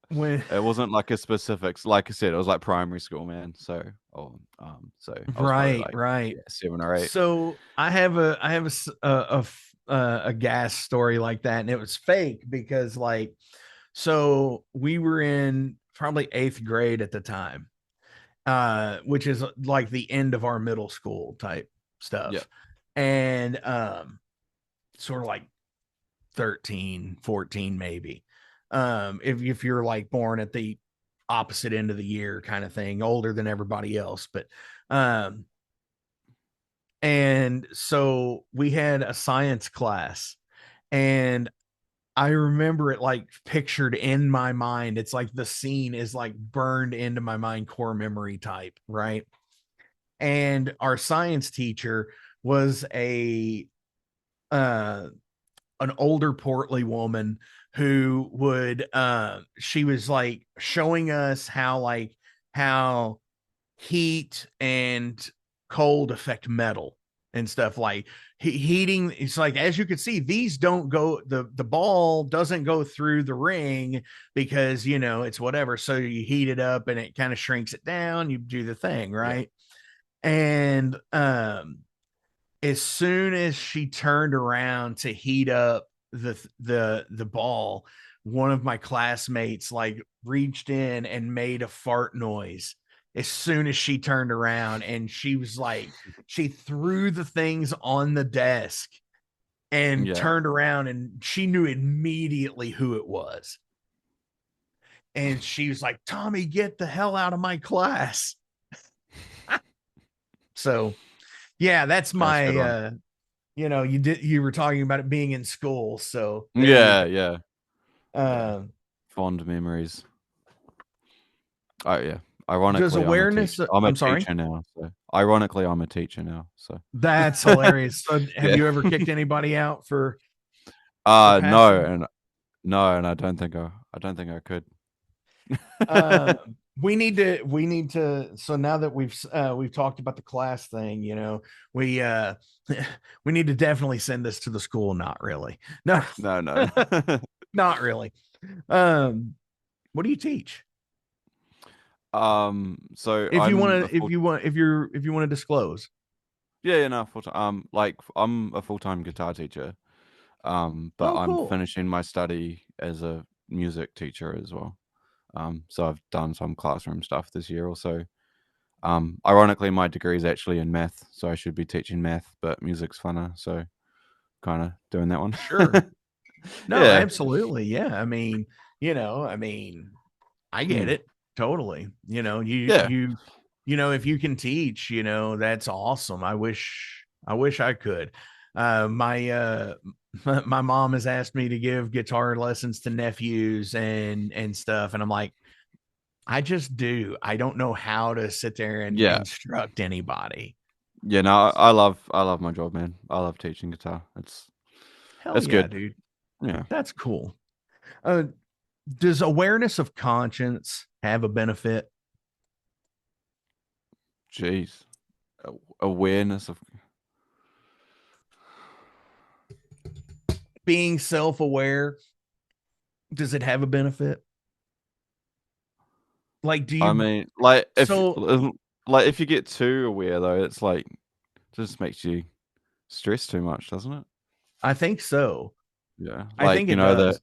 when It wasn't like a specifics. Like I said, it was like primary school, man. So, so I was probably right, like right. yeah, 7 or 8. So I have a gas story like that, and it was fake because so we were in probably eighth grade at the time, which is like the end of our middle school type Yeah. stuff, and sort of like 13, 14 maybe, if you're like born at the opposite end of the year kind of thing, older than everybody else, but um and so we had a science class, and I remember it like pictured in my mind. It's like the scene is like burned into my mind, core memory type, right? And our science teacher was a uh an older portly woman who would she was like showing us how heat and cold affect metal, and stuff, like heating. It's like, as you can see, these don't go, the ball doesn't go through the ring because, it's whatever. So you heat it up and it kind of shrinks it down. You do the thing, Yeah. right? And as soon as she turned around to heat up the ball, one of my classmates like reached in and made a fart noise as soon as she turned around, and she was like, she threw the things on the desk and Yeah. turned around, and she knew immediately who it was. And she was like, Tommy, get the hell out of my class. So yeah, that's That's a good one. my you were talking about it being in school, so there you Yeah, go. yeah. Fond memories. Oh yeah. Does Ironically, I'm a teacher. awareness I'm a I'm sorry. teacher now. So ironically, I'm a teacher now. So That's hilarious. So have yeah. you ever kicked anybody out for No, passing? and no, and I don't think I could. uh we need to so now that we've talked about the class thing, we we need to definitely send this to the school. Not really. No. No, no. Not really. What do you teach? So If you I'm want a to, full if you want to disclose. yeah, no, full time. Like I'm a full-time guitar teacher. But Oh, I'm cool. finishing my study as a music teacher as well. So I've done some classroom stuff this year also. Ironically, my degree is actually in math, so I should be teaching math, but music's funner, so kind of doing that one. Sure. No, Yeah. absolutely. Yeah. I get Mm. it totally. Yeah. If you can teach, that's awesome. I wish I could. My my mom has asked me to give guitar lessons to nephews and stuff, and I'm like, I just do. I don't know how to sit there and Yeah. instruct anybody. Yeah. No, I love my job, man. I love teaching guitar. Hell It's yeah, good. dude. Yeah. That's cool. Uh, does awareness of conscience have a benefit? Jeez. Awareness of Being self-aware, does it have a benefit? Like, do I you mean, like so if you get too aware though, it's like just makes you stress too much, doesn't it? I think so. Yeah. I Like, think it does.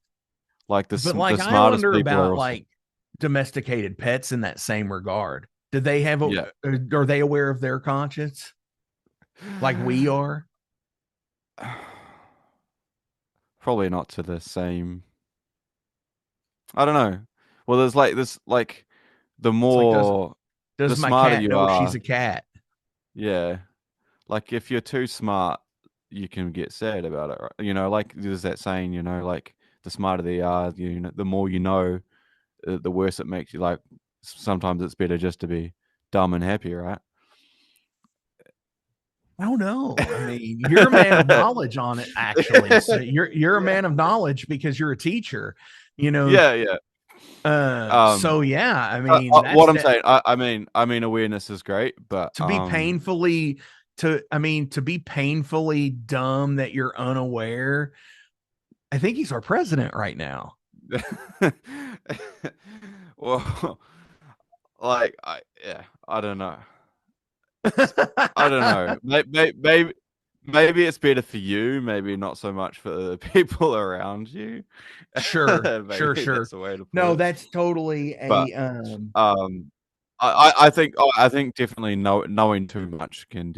like But the like, I smartest wonder people are about also like domesticated pets in that same regard. Do they have yeah. are they aware of their conscience like we are? Probably not to the same. I don't know. Well, there's like this, like the It's like, more, does the my smarter cat you know she's are, a cat? yeah. Like if you're too smart, you can get sad about it. Right? Like there's that saying, like the smarter they are, the more you know, the worse it makes you. Like sometimes it's better just to be dumb and happy, right? I don't know. I mean, you're a man of knowledge on it, actually. So you're a Yeah. man of knowledge because you're a teacher, you know. Yeah, yeah. So yeah, I mean, What I'm saying, I mean, awareness is great, but to be painfully to be painfully dumb that you're unaware. I think he's our president right now. well, like, I don't know. I don't know. Maybe it's better for you. Maybe not so much for the people around you. Sure, sure, Maybe sure. that's the way to put No, it. that's totally But a um, I think definitely knowing too much can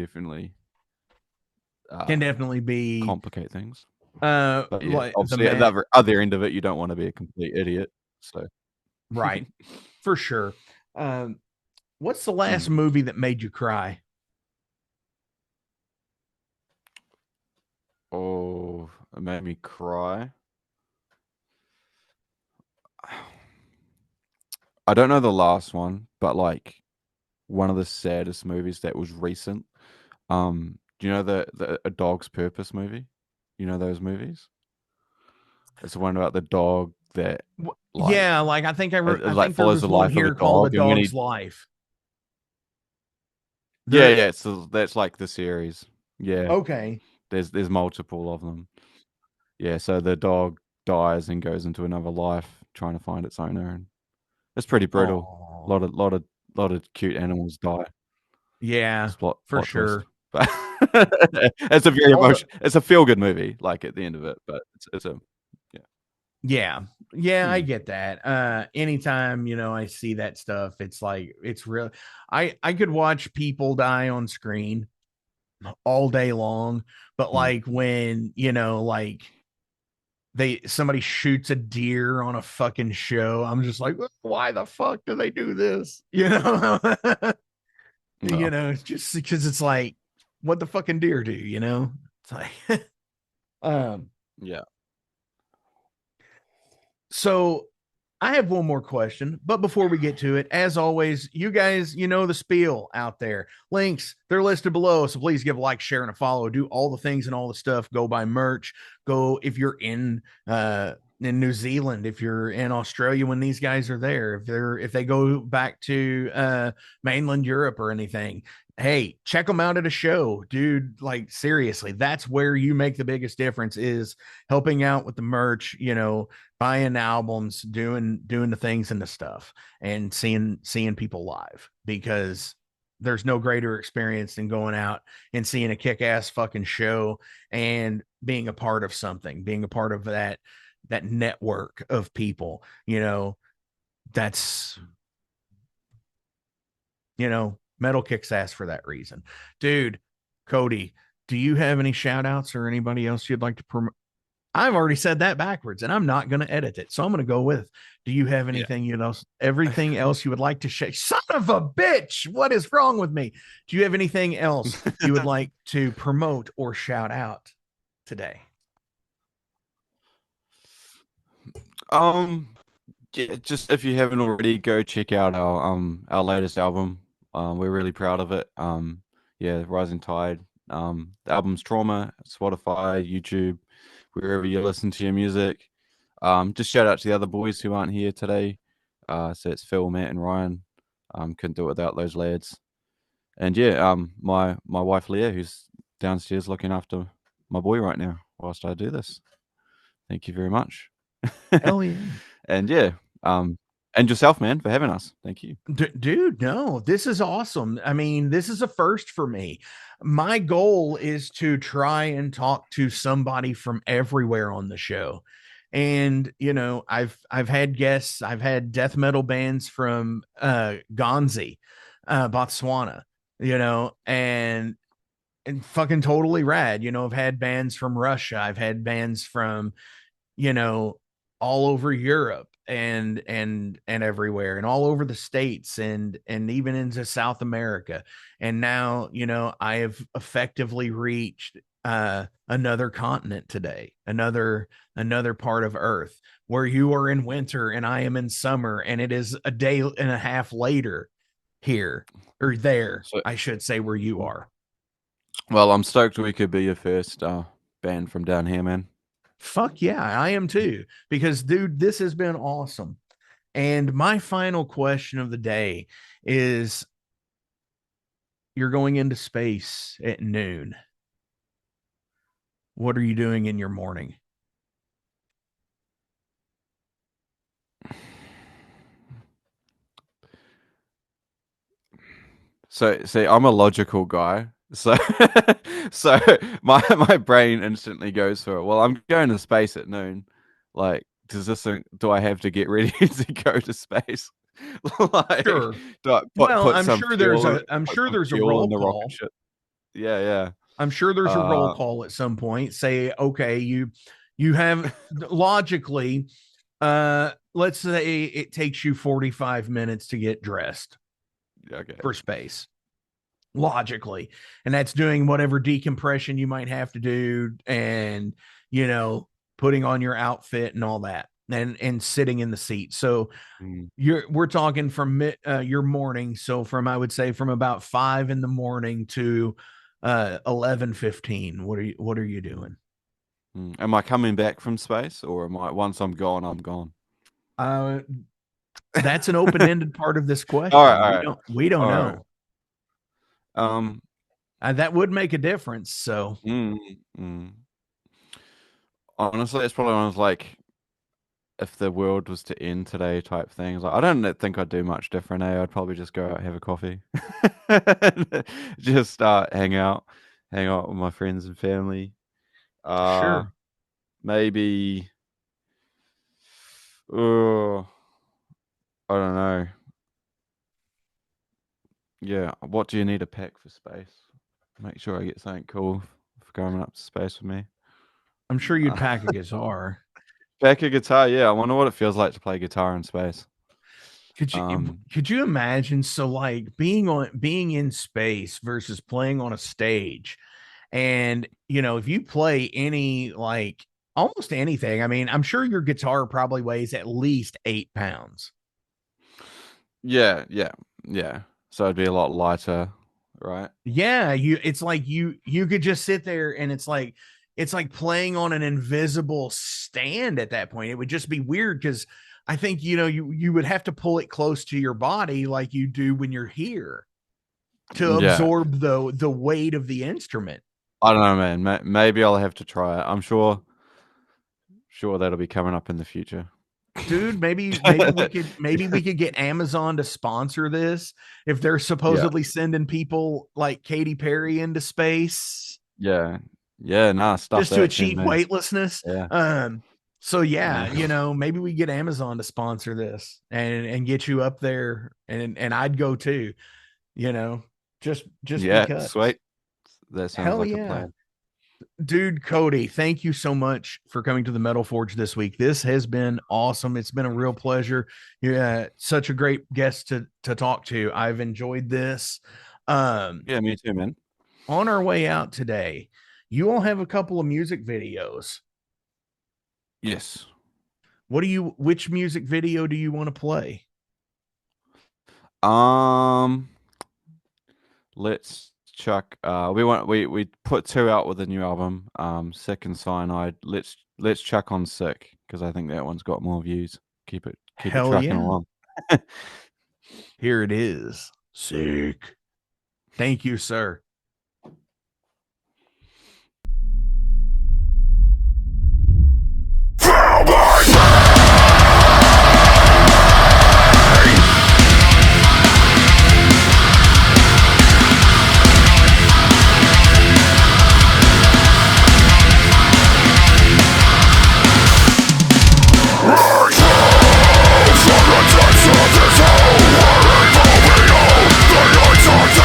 uh definitely be complicate things. But yeah, like the obviously at the man, other end of it, you don't want to be a complete idiot. So, right, for sure. Um, what's the last mm. movie that made you cry? Oh, it made me cry. I don't know the last one, but like one of the saddest movies that was recent. Do you know the A Dog's Purpose movie? You know those movies? It's the one about the dog that like Yeah, like I think it I like think there follows was the one life of a here called A dog, and when he Dog's Life. yeah, There yeah, so that's like the series. Yeah, Okay. there's multiple of them. Yeah, so the dog dies and goes into another life trying to find its owner, and it's pretty brutal. Oh, Lot of cute animals die. yeah, It's plot for twist. sure. But it's a very Although, it's a feel good movie, like at the end of it. But it's a yeah. yeah, yeah, I Hmm. get that. Anytime I see that stuff, it's like it's real. I could watch people die on screen all day long, but Hmm. like when like somebody shoots a deer on a fucking show, I'm just like, why the fuck do they do this? No. It's just because it's like, what the fucking deer do? It's like, um. Yeah. So I have one more question, but before we get to it, as always, you guys, the spiel out there. Links, they're listed below. So please give a like, share, and a follow. Do all the things and all the stuff. Go buy merch. Go if you're in New Zealand, if you're in Australia when these guys are there, if they go back to mainland Europe or anything. Hey, check them out at a show, dude. Like seriously, that's where you make the biggest difference is helping out with the merch, buying albums, doing the things and the stuff, and seeing people live because there's no greater experience than going out and seeing a kick-ass fucking show and being a part of something, being a part of that network of people. That's metal kicks ass for that reason. Dude, Cody, do you have any shout outs or anybody else you'd like to promote? I've already said that backwards and I'm not going to edit it. So I'm going to go with, do you have Yeah. anything, everything else you would like to share? Son of a bitch. What is wrong with me? Do you have anything else you would like to promote or shout out today? um. Yeah, just if you haven't already, go check out our latest album. We're really proud of it. Yeah, Rising Tide. The album's Trauma, Spotify, YouTube, wherever you listen to your music. Just shout out to the other boys who aren't here today. So it's Phil, Matt, and Ryan. Couldn't do it without those lads. And yeah, my wife Leah, who's downstairs looking after my boy right now whilst I do this. Thank you very much. Hell yeah. And yeah, um, and yourself, man, for having us. Thank you. Dude, no, this is awesome. I mean, this is a first for me. My goal is to try and talk to somebody from everywhere on the show. And, I've had guests, I've had death metal bands from Gonzi, Botswana, and fucking totally rad. I've had bands from Russia, I've had bands from you know, all over Europe and everywhere and all over the states and even into South America. And now, I have effectively reached another continent today, another part of Earth where you are in winter and I am in summer, and it is a day and a half later here or there, So, I should say, where you are. well, I'm stoked we could be your first band from down here, man. Fuck yeah, I am too. Because, dude, this has been awesome. And my final question of the day is, you're going into space at noon. What are you doing in your morning? So, see, I'm a logical guy. So, so my brain instantly goes for it. Well, I'm going to space at noon. Like, do I have to get ready to go to space? Like, Sure. do I Well, put some fuel I'm put sure some there's a fuel in roll the rocket call. ship? Yeah, yeah. I'm sure there's a roll Uh, call at some point. Say, okay, you have logically, let's say it takes you 45 minutes to get dressed okay. for space. Logically, and that's doing whatever decompression you might have to do, and you know putting on your outfit and all that, and sitting in the seat. So Mm. we're talking from your morning, so from, I would say, from about 5 in the morning to 11:15. What are you doing? Am I coming back from space, or am I once I'm gone, I'm gone? uh that's an open-ended part of this All right, question. all we right, don't we don't all right. know. Um, That would make a difference. So Mm, mm. Honestly, it's probably one of those, like, if the world was to end today type things. Like, I don't think I'd do much different. I'd probably just go out, have a coffee, just hang out with my friends and family. Uh, sure. maybe. Oh, I don't know. Yeah, what do you need to pack for space? Make sure I get something cool for going up to space with me. I'm sure you'd Uh, pack a guitar. pack a guitar, yeah. I wonder what it feels like to play guitar in space. Could you Um, could you imagine? So like being in space versus playing on a stage, and if you play any like almost anything, I mean, I'm sure your guitar probably weighs at least 8 pounds. yeah, yeah, yeah. So it'd be a lot lighter, right? Yeah, it's like you could just sit there and it's like playing on an invisible stand at that point. It would just be weird because I think you would have to pull it close to your body like you do when you're here to Yeah. absorb the weight of the instrument. I don't know, man. Maybe I'll have to try it. I'm sure that'll be coming up in the future. Dude, maybe we could get Amazon to sponsor this if they're Yeah, supposedly sending people like Katy Perry into space yeah, yeah. Nah, stuff just to that. Send achieve me. weightlessness. Yeah, So yeah, yeah, maybe we get Amazon to sponsor this and get you up there, and I'd go too, you know, just yeah. because. Sweet. That sounds Hell like a yeah. plan. Dude, Cody, thank you so much for coming to the Metal Forge this week. This has been awesome. It's been a real pleasure. You're such a great guest to talk to. I've enjoyed this. Um, Yeah, me too, man. on our way out today, you all have a couple of music videos. Yes. Which music video do you want to play? Um, let's chuck. We put two out with the new album. Sick and Cyanide. Let's chuck on Sick because I think that one's got more views. Keep it Hell trucking yeah. along. Here it is. Sick. Thank you, sir.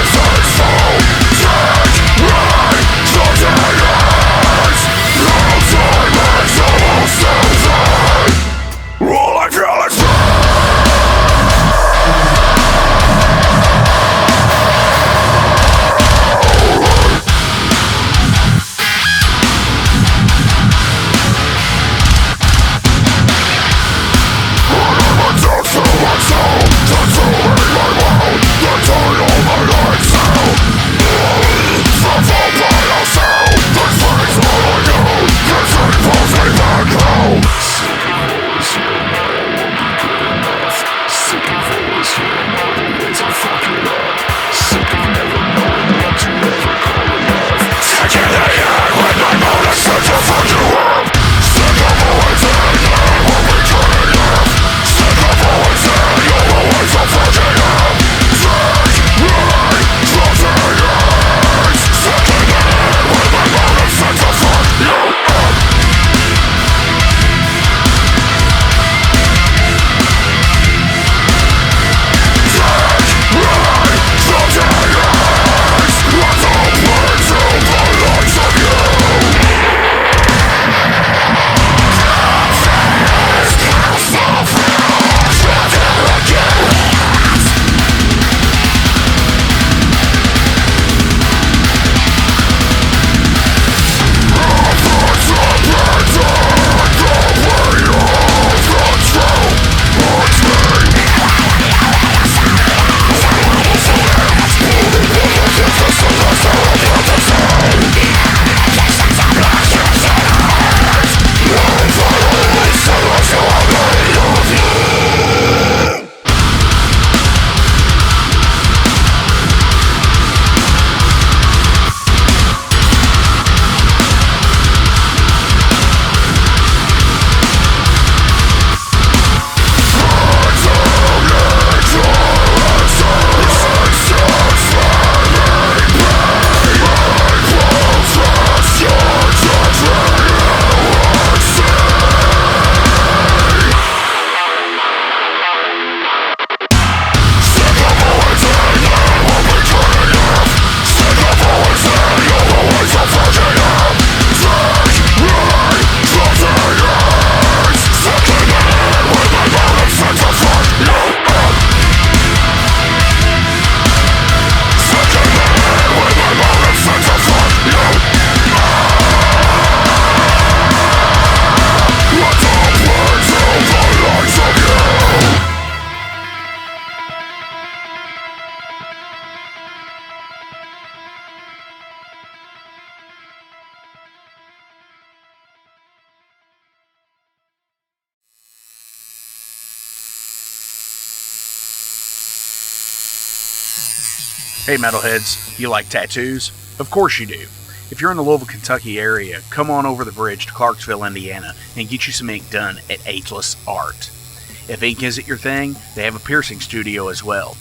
This Hey metalheads, you like tattoos? Of course you do. If you're in the Louisville, Kentucky area, come on over the bridge to Clarksville, Indiana, and get you some ink done at Ageless Art. If ink isn't your thing, they have a piercing studio as well.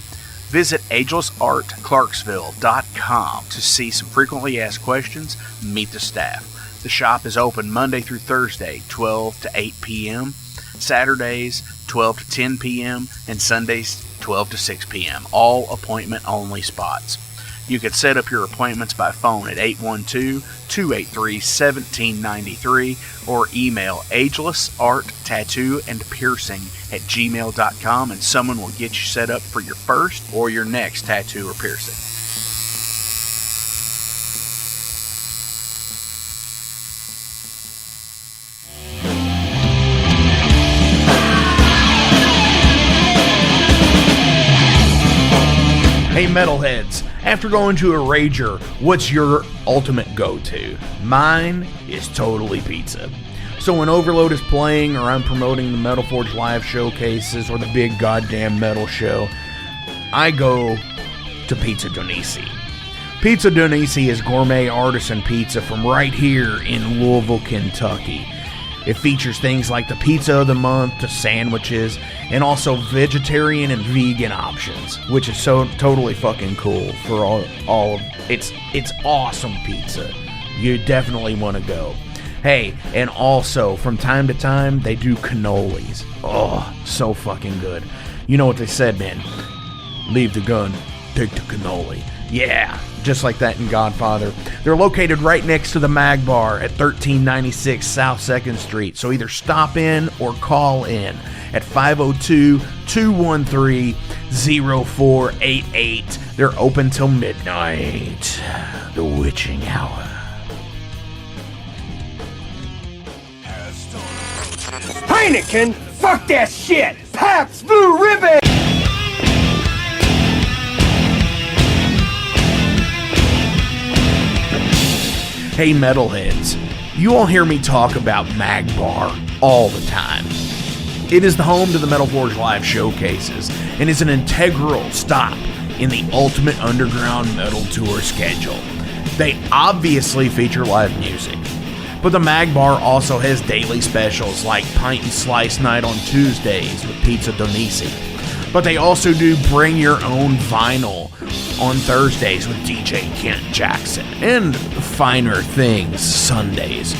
Visit agelessartclarksville.com to see some frequently asked questions, meet the staff. The shop is open Monday through Thursday, 12 to 8 p.m., Saturdays, 12 to 10 p.m., and Sundays, 12 to 6 p.m., all appointment-only spots. You can set up your appointments by phone at 812-283-1793 or email agelessarttattooandpiercing@gmail.com and someone will get you set up for your first or your next tattoo or piercing. Hey metalheads, after going to a rager, what's your ultimate go-to? Mine is totally pizza. So when Overload is playing or I'm promoting the Metal Forge live showcases or the big goddamn metal show, I go to Pizza Donisi. Pizza Donisi is gourmet artisan pizza from right here in Louisville, Kentucky. It features things like the pizza of the month, the sandwiches, and also vegetarian and vegan options, which is so totally fucking cool for all of it's awesome pizza. You definitely want to go. Hey, and also from time to time they do cannolis. Oh, so fucking good. You know what they said, man? Leave the gun, take the cannoli. Yeah, just like that in Godfather. They're located right next to the Mag Bar at 1396 South 2nd Street. So either stop in or call in at 502-213-0488. They're open till midnight. The witching hour. Heineken, fuck that shit! Pabst Blue Ribbon! Hey metalheads, you all hear me talk about Mag Bar all the time. It is the home to the Metal Forge live showcases and is an integral stop in the Ultimate Underground Metal Tour schedule. They obviously feature live music, but the Mag Bar also has daily specials like Pint and Slice Night on Tuesdays with Pizza Donisi. But they also do Bring Your Own Vinyl on Thursdays with DJ Kent Jackson, and Finer Things Sundays.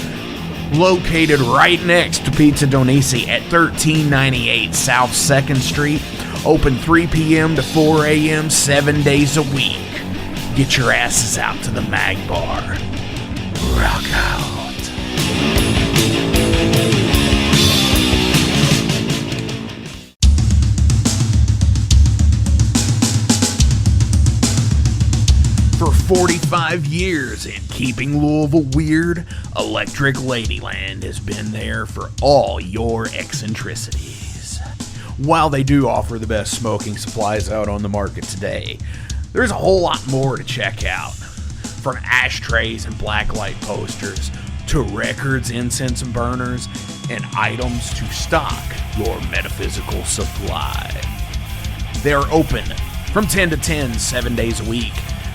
Located right next to Pizza Donisi at 1398 South 2nd Street, open 3 p.m. to 4 a.m. 7 days a week. Get your asses out to the Mag Bar. Rock out. For 45 years in keeping Louisville weird, Electric Ladyland has been there for all your eccentricities. While they do offer the best smoking supplies out on the market today, there's a whole lot more to check out. From ashtrays and blacklight posters, to records, incense and burners, and items to stock your metaphysical supply. They are open from 10 to 10, 7 days a week.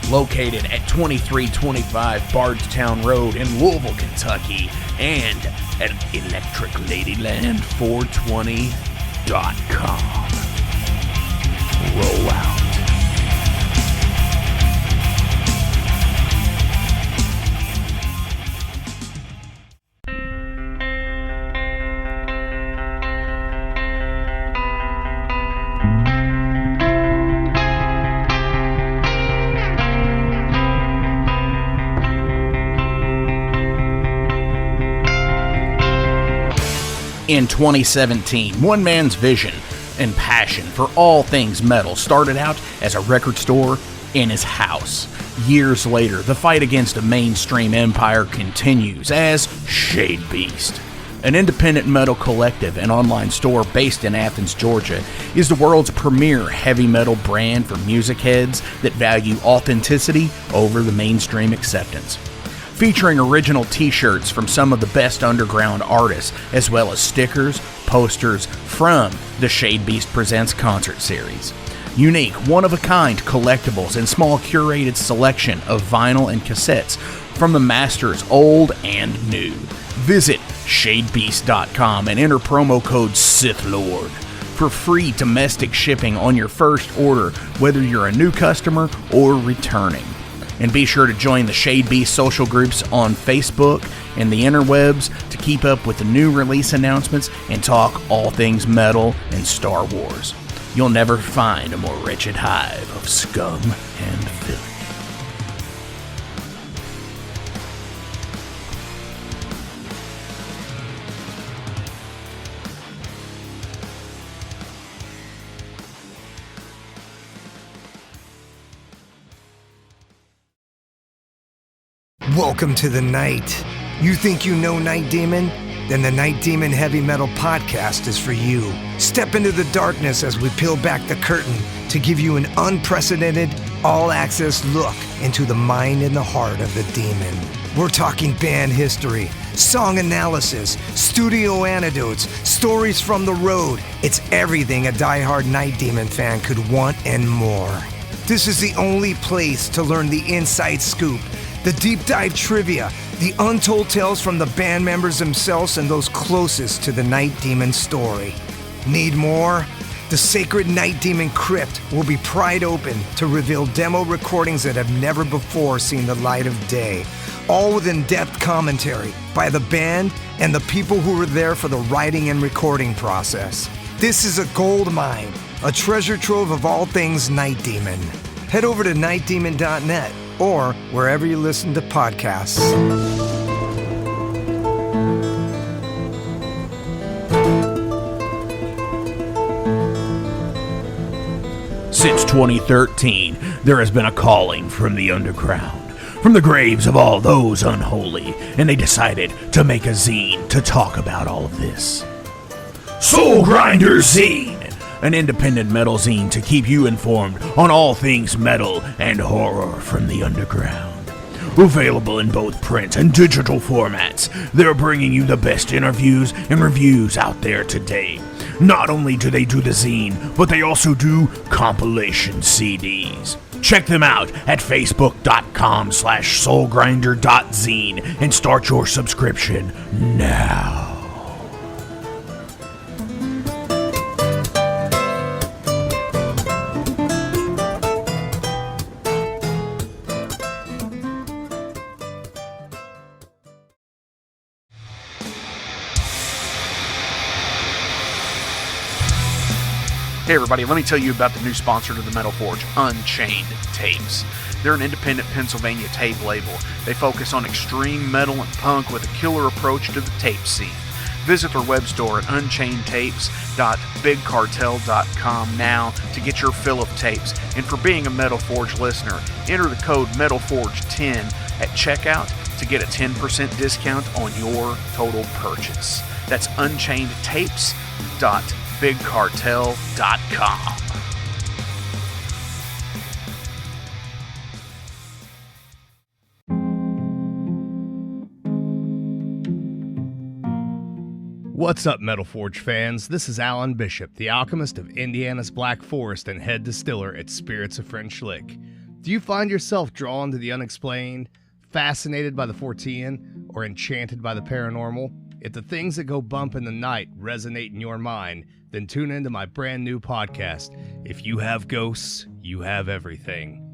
Located at 2325 Bardstown Road in Louisville, Kentucky, and at electricladyland420.com. Roll out. In 2017, one man's vision and passion for all things metal started out as a record store in his house. Years later, the fight against a mainstream empire continues as Shade Beast. An independent metal collective and online store based in Athens, Georgia, is the world's premier heavy metal brand for music heads that value authenticity over the mainstream acceptance. Featuring original t-shirts from some of the best underground artists, as well as stickers, posters from the Shade Beast Presents concert series. Unique, one-of-a-kind collectibles and small curated selection of vinyl and cassettes from the masters old and new. Visit shadebeast.com and enter promo code SithLord for free domestic shipping on your first order, whether you're a new customer or returning. And be sure to join the Shade Beast social groups on Facebook and the interwebs to keep up with the new release announcements and talk all things metal and Star Wars. You'll never find a more wretched hive of scum and filth. Welcome to the night. You think you know Night Demon? Then the Night Demon Heavy Metal Podcast is for you. Step into the darkness as we peel back the curtain to give you an unprecedented, all-access look into the mind and the heart of the demon. We're talking band history, song analysis, studio anecdotes, stories from the road. It's everything a diehard Night Demon fan could want and more. This is the only place to learn the inside scoop, the deep dive trivia, the untold tales from the band members themselves and those closest to the Night Demon story. Need more? The Sacred Night Demon Crypt will be pried open to reveal demo recordings that have never before seen the light of day, all with in-depth commentary by the band and the people who were there for the writing and recording process. This is a gold mine, a treasure trove of all things Night Demon. Head over to nightdemon.net or wherever you listen to podcasts. Since 2013, there has been a calling from the underground, from the graves of all those unholy, and they decided to make a zine to talk about all of this. Soul Grinder Zine! An independent metal zine to keep you informed on all things metal and horror from the underground. Available in both print and digital formats, they're bringing you the best interviews and reviews out there today. Not only do they do the zine, but they also do compilation CDs. Check them out at facebook.com/soulgrinder.zine and start your subscription now. Hey everybody, let me tell you about the new sponsor to the Metal Forge, Unchained Tapes. They're an independent Pennsylvania tape label. They focus on extreme metal and punk with a killer approach to the tape scene. Visit their web store at unchainedtapes.bigcartel.com now to get your fill of tapes. And for being a Metal Forge listener, enter the code METALFORGE10 at checkout to get a 10% discount on your total purchase. That's unchainedtapes.bigcartel.com. What's up, Metal Forge fans? This is Alan Bishop, the alchemist of Indiana's Black Forest and head distiller at Spirits of French Lick. Do you find yourself drawn to the unexplained, fascinated by the Fortean, or enchanted by the paranormal? If the things that go bump in the night resonate in your mind, then tune into my brand new podcast, If You Have Ghosts, You Have Everything.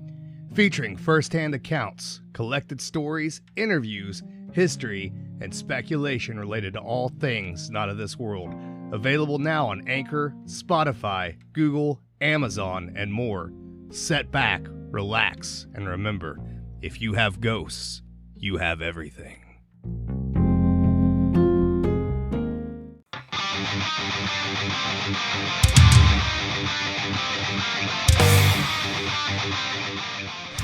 Featuring first-hand accounts, collected stories, interviews, history, and speculation related to all things not of this world. Available now on Anchor, Spotify, Google, Amazon, and more. Set back, relax, and remember, if you have ghosts, you have everything.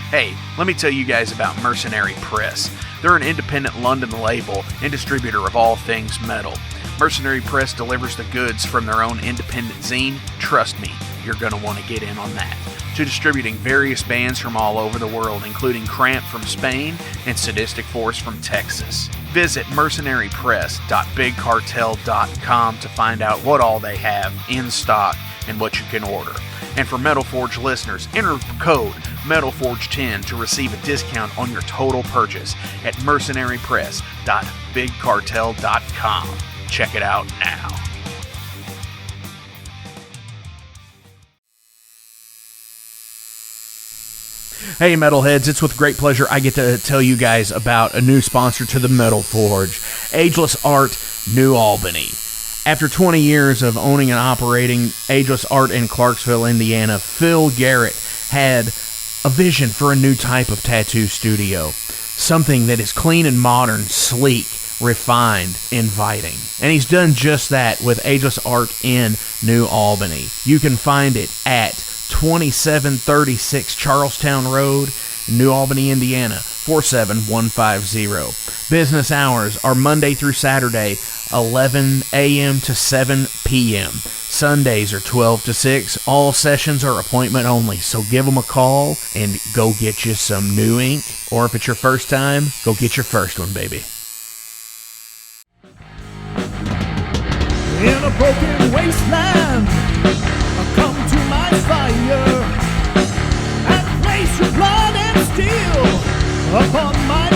Hey, let me tell you guys about Mercenary Press. They're an independent London label and distributor of all things metal. Mercenary Press delivers the goods from their own independent zine. Trust me, you're going to want to get in on that. To distributing various bands from all over the world, including Cramp from Spain and Sadistic Force from Texas. Visit mercenarypress.bigcartel.com to find out what all they have in stock and what you can order. And for Metal Forge listeners, enter code MetalForge10 to receive a discount on your total purchase at mercenarypress.bigcartel.com. Check it out now. Hey Metalheads, it's with great pleasure I get to tell you guys about a new sponsor to the Metal Forge, Ageless Art, New Albany. After 20 years of owning and operating Ageless Art in Clarksville, Indiana, Phil Garrett had a vision for a new type of tattoo studio. Something that is clean and modern, sleek, refined, inviting. And he's done just that with Ageless Art in New Albany. You can find it at 2736 Charlestown Road, New Albany, Indiana, 47150. Business hours are Monday through Saturday, 11 a.m. to 7 p.m. Sundays are 12 to 6. All sessions are appointment only, so give them a call and go get you some new ink. Or if it's your first time, go get your first one, baby. In a broken wasteland, come to my fire and place your blood and steel upon my